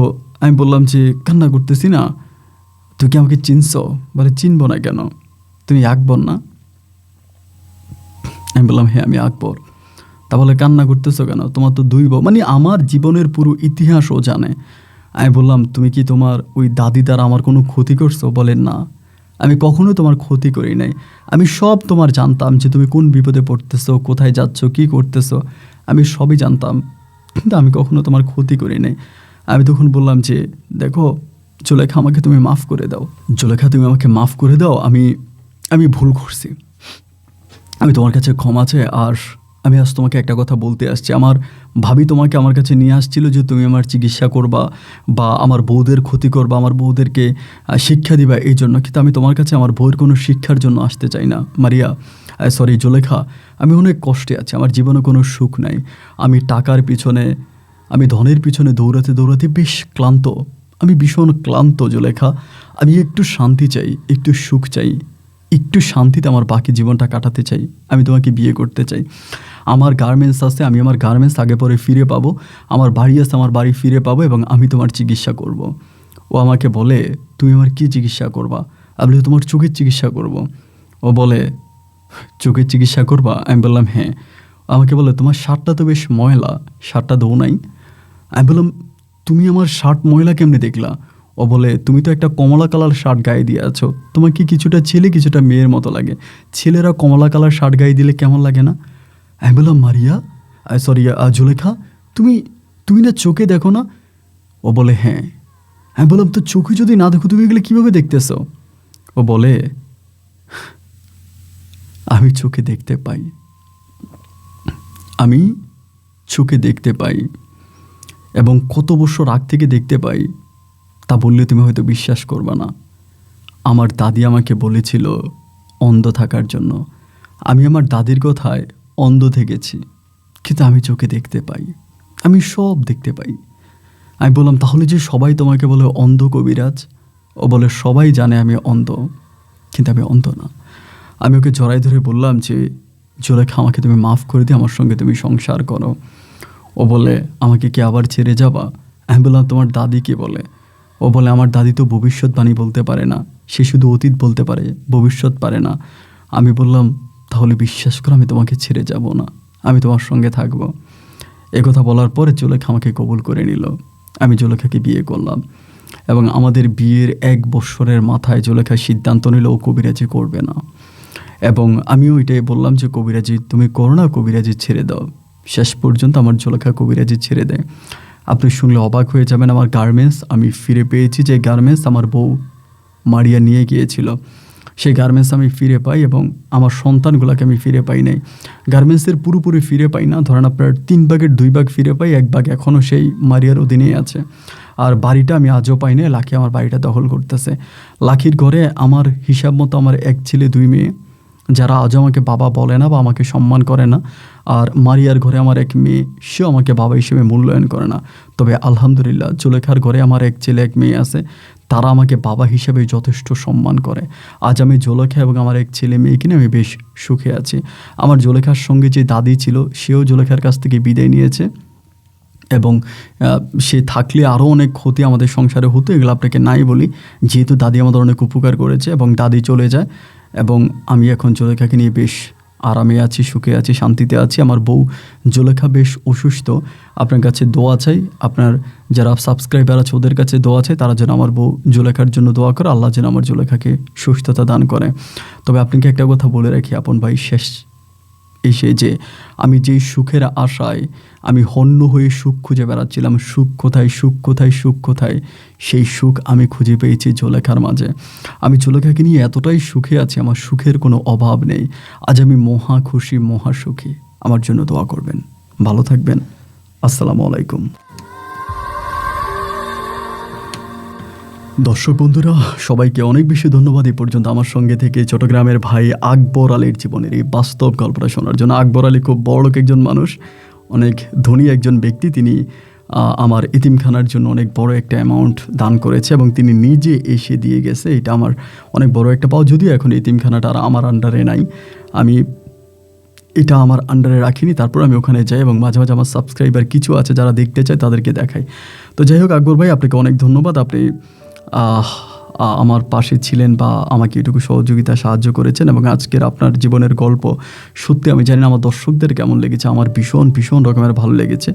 আমি বললাম যে, কান্না করতেছি না। তুই কি আমাকে চিনছো? বলে, চিনবো না কেন, তুমি আকবর না? আমি বললাম, হ্যাঁ আমি আকবর। তা বলে, কান্না করতেছো কেন, তোমার তো 2 বউ, মানে আমার জীবনের পুরো ইতিহাসও জানে। আমি বললাম, তুমি কি তোমার ওই দাদি দ্বারা আমার কোনো ক্ষতি করছো? বলে, না, আমি কখনো তোমার ক্ষতি করি নাই। আমি সব তোমার জানতাম, যে তুমি কোন বিপদে পড়তেছো, কোথায় যাচ্ছ, কি করতেছো, আমি সবই জানতাম, কিন্তু আমি কখনো তোমার ক্ষতি করি নাই। আমি তখন বললাম যে, দেখো জুলেখা, আমাকে তুমি মাফ করে দাও। জুলেখা, তুমি আমাকে মাফ করে দাও, আমি ভুল করছি, আমি তোমার কাছে ক্ষমা চাই। আর আমি আজ তোমাকে একটা কথা বলতে আসছি। আমার ভাবি তোমাকে আমার কাছে নিয়ে আসছিল যে তুমি আমার চিকিৎসা করবা, বা আমার বউদের ক্ষতি করবা, আমার বউদেরকে শিক্ষা দিবা, এই জন্য। কিন্তু আমি তোমার কাছে আমার বউয়ের কোনো শিক্ষার জন্য আসতে চাই না মারিয়া, জুলেখা। আমি অনেক কষ্টে আছি, আমার জীবনে কোনো সুখ নাই। আমি টাকার পিছনে, আমি ধনের পিছনে দৌড়াতে দৌড়াতে বেশ ক্লান্ত, আমি ভীষণ ক্লান্ত জুলেখা। আমি একটু শান্তি চাই, একটু সুখ চাই, একটু শান্তিতে আমার বাকি জীবনটা কাটাতে চাই। আমি তোমাকে বিয়ে করতে চাই। আমার গার্মেন্টস আছে, আমি আমার গার্মেন্টস আগে পরে ফিরে পাবো। আমার বাড়ি আছে, আমার বাড়ি ফিরে পাবো, এবং আমি তোমার চিকিৎসা করব। ও আমাকে বলে, তুমি আমার কি চিকিৎসা করবা? আমি বলি, তোমার চোখের চিকিৎসা করব। ও বলে, চোখের চিকিৎসা করবা? আমি বললাম, হ্যাঁ। আমাকে বলে, তোমার শার্টটা তো বেশ ময়লা, শার্টটা ধোও নাই? আমি বললাম, তুমি আমার শার্ট ময়লা কেমনে দেখলা? ও বলে, তুমি তো একটা কমলা কালার শার্ট গায়ে দিয়ে আছো, তোমাকে কিছুটা ছেলে কিছুটা মেয়ের মতো লাগে। ছেলেরা কমলা কালার শার্ট গায়ে দিলে কেমন লাগে না? আমি বললাম, মারিয়া, জুলেখা, তুমি না চোখে দেখো না? ও বলে, হ্যাঁ। আমি বললাম, তো চোখে যদি না দেখো, তুমি এগুলো কীভাবে দেখতেছো? ও বলে, আমি চোখে দেখতে পাই, আমি চোখে দেখতে পাই, এবং কত বছর আগ থেকে দেখতে পাই, তা বললে তুমি হয়তো বিশ্বাস করবে না। আমার দাদি আমাকে বলেছিল অন্ধ থাকার জন্য। আমি আমার দাদির কথায় অন্ধ থেকেছি, কিন্তু আমি চোখে দেখতে পাই। আমি সব দেখতে পাই। আমি বললাম, তাহলে যে সবাই তোমাকে বলে অন্ধ কবিরাজ? ও বলে, সবাই জানে আমি অন্ধ, কিন্তু আমি অন্ধ না। আমি ওকে জড়াই ধরে বললাম যে, জুলেখা, আমাকে তুমি মাফ করে দিয়ে আমার সঙ্গে তুমি সংসার করো। ও বলে, আমাকে কি আবার ছেড়ে যাবা? আমি বললাম, তোমার দাদি কি বলে? ও বলে, আমার দাদি তো ভবিষ্যৎবাণী বলতে পারে না, সে শুধু অতীত বলতে পারে, ভবিষ্যৎ পারে না। আমি বললাম, তাহলে বিশ্বাস করো, আমি তোমাকে ছেড়ে যাব না, আমি তোমার সঙ্গে থাকবো। একথা বলার পরে জুলেখা আমাকে কবুল করে নিল। আমি জুলেখাকে বিয়ে করলাম এবং আমাদের বিয়ের 1 বছরের মাথায় জুলেখা সিদ্ধান্ত নিল ও কবিরাজি করবে না। এবং আমিও এটাই বললাম যে, কবিরাজি তুমি করো না, কবিরাজি ছেড়ে দাও। শেষ পর্যন্ত আমার জুলেখা কবিরাজি ছেড়ে দেয়। আপনি শুনলে অবাক হয়ে যাবেন, আমার গার্মেন্টস আমি ফিরে পেয়েছি। যে গার্মেন্টস আমার বউ মারিয়া নিয়ে গিয়েছিল, সেই গার্মেন্টস আমি ফিরে পাই এবং আমার সন্তানগুলোকে আমি ফিরে পাই নাই। গার্মেন্টসের পুরোপুরি ফিরে পাই না, ধরেন আপনার 3 ভাগের 2 ভাগ ফিরে পাই, 1 ভাগ এখনও সেই মারিয়ার অধীনেই আছে। আর বাড়িটা আমি আজও পাই না, লাকি আমার বাড়িটা দখল করতেছে। লাকির ঘরে আমার হিসাব মতো আমার 1 ছেলে 2 মেয়ে, যারা আজও আমাকে বাবা বলে না বা আমাকে সম্মান করে না। আর মারিয়ার ঘরে আমার 1 মেয়ে, সেও আমাকে বাবা হিসেবে মূল্যায়ন করে না। তবে আলহামদুলিল্লাহ, জুলেখার ঘরে আমার 1 ছেলে 1 মেয়ে আছে, তারা আমাকে বাবা হিসেবে যথেষ্ট সম্মান করে। আজ আমি জুলেখা এবং আমার 1 ছেলে মেয়েকে নিয়ে আমি বেশ সুখে আছি। আমার জুলেখার সঙ্গে যে দাদি ছিল, সেও জুলেখার কাছ থেকে বিদায় নিয়েছে এবং সে থাকলে আরও অনেক ক্ষতি আমাদের সংসারে হতো, এগুলো আপনাকে নাই বলি। যেহেতু দাদি আমাদের অনেক উপকার করেছে এবং দাদি চলে যায়, এবং আমি এখন জুলেখাকে নিয়ে বেশ আরামে আছি, সুখে আছি, শান্তিতে আছি। আমার বউ জুলেখা বেশ অসুস্থ। আপনার কাছে দোয়া চাই, আপনার যারা সাবস্ক্রাইবার আছে ওদের কাছে দোয়া চাই, তারা যেন আমার বউ জুলেখার জন্য দোয়া করে, আল্লাহ যেন আমার জুলেখাকে সুস্থতা দান করে। তবে আপনাকে একটা কথা বলে রাখি আপন ভাই, শেষ এসে যে আমি যেই সুখের আশায় আমি হন্য হয়ে সুখ খুঁজে বেড়াচ্ছিলাম, সুখ কোথায়, সুখ কোথায়, সুখ কোথায়, সেই সুখ আমি খুঁজে পেয়েছি জুলেখার মাঝে। আমি জুলেখাকে নিয়ে এতটাই সুখে আছি, আমার সুখের কোনো অভাব নেই। আজ আমি মহা খুশি, মহা সুখী। আমার জন্য দোয়া করবেন। ভালো থাকবেন। আসসালামু আলাইকুম। দর্শক বন্ধুরা, সবাইকে অনেক বেশি ধন্যবাদ এই পর্যন্ত আমার সঙ্গে থেকে চট্টগ্রামের ভাই আকবর আলীর জীবনের এই বাস্তব গল্পটা শোনার জন্য। আকবর আলী খুব বড়লোক একজন মানুষ, অনেক ধনী একজন ব্যক্তি। তিনি আমার এতিমখানার জন্য অনেক বড় একটা অ্যামাউন্ট দান করেছে এবং তিনি নিজে এসে দিয়ে গেছে। এটা আমার অনেক বড় একটা পাওয়া, যদিও এখন এতিমখানাটা আর আমার আন্ডারে নাই, আমি এটা আমার আন্ডারে রাখিনি। তারপর আমি ওখানে যাই এবং মাঝে মাঝে আমার সাবস্ক্রাইবার কিছু আছে যারা দেখতে চায়, তাদেরকে দেখাই। তো যাই হোক, আকবর ভাই, আপনাকে অনেক ধন্যবাদ। আপনি আমার পাশে ছিলেন বা আমাকে এটুকু সহযোগিতা সাহায্য করেছেন, এবং আজকের আপনার জীবনের গল্প সত্যি আমি জানি না আমার দর্শকদের কেমন লেগেছে, আমার ভীষণ ভীষণ রকমের ভালো লেগেছে।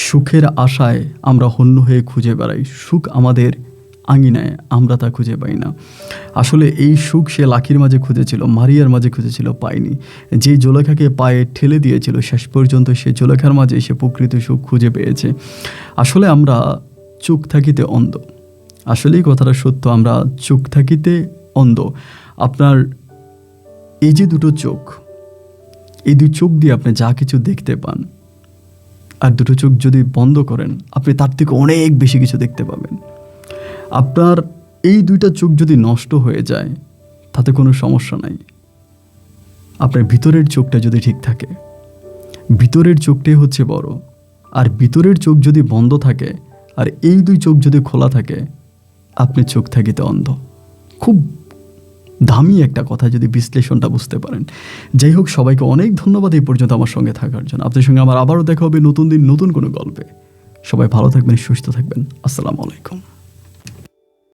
সুখের আশায় আমরা হন্য হয়ে খুঁজে বেড়াই, সুখ আমাদের আঙিনায়, আমরা তা খুঁজে পাই না। আসলে এই সুখ সে লাকির মাঝে খুঁজেছিল, মারিয়ার মাঝে খুঁজেছিল, পায়নি। যে জুলেখাকে পায়ে ঠেলে দিয়েছিল, শেষ পর্যন্ত সে জুলেখার মাঝে সে প্রকৃত সুখ খুঁজে পেয়েছে। আসলে আমরা চোখ থাকিতে অন্ধ, আসলেই কথাটা সত্য, আমরা চোখ থাকিতে অন্ধ। আপনার এই যে 2টো চোখ, এই 2 চোখ দিয়ে আপনি যা কিছু দেখতে পান, আর 2টো চোখ যদি বন্ধ করেন, আপনি তার থেকে অনেক বেশি কিছু দেখতে পাবেন। আপনার এই 2টা চোখ যদি নষ্ট হয়ে যায়, তাতে কোনো সমস্যা নাই। আপনার ভিতরের চোখটা যদি ঠিক থাকে, ভিতরের চোখটাই হচ্ছে বড়। আর ভিতরের চোখ যদি বন্ধ থাকে আর এই 2 চোখ যদি খোলা থাকে, আপনি চোখ থাকিতে অন্ধ। খুব দামি একটা কথা, যদি বিশ্লেষণটা বুঝতে পারেন। যাই হোক, সবাইকে অনেক ধন্যবাদ এই পর্যন্ত আমার সঙ্গে থাকার জন্য। আপনাদের সঙ্গে আমার আবারও দেখা হবে নতুন দিন, নতুন কোনো গল্পে। সবাই ভালো থাকবেন, সুস্থ থাকবেন। আসসালামু আলাইকুম।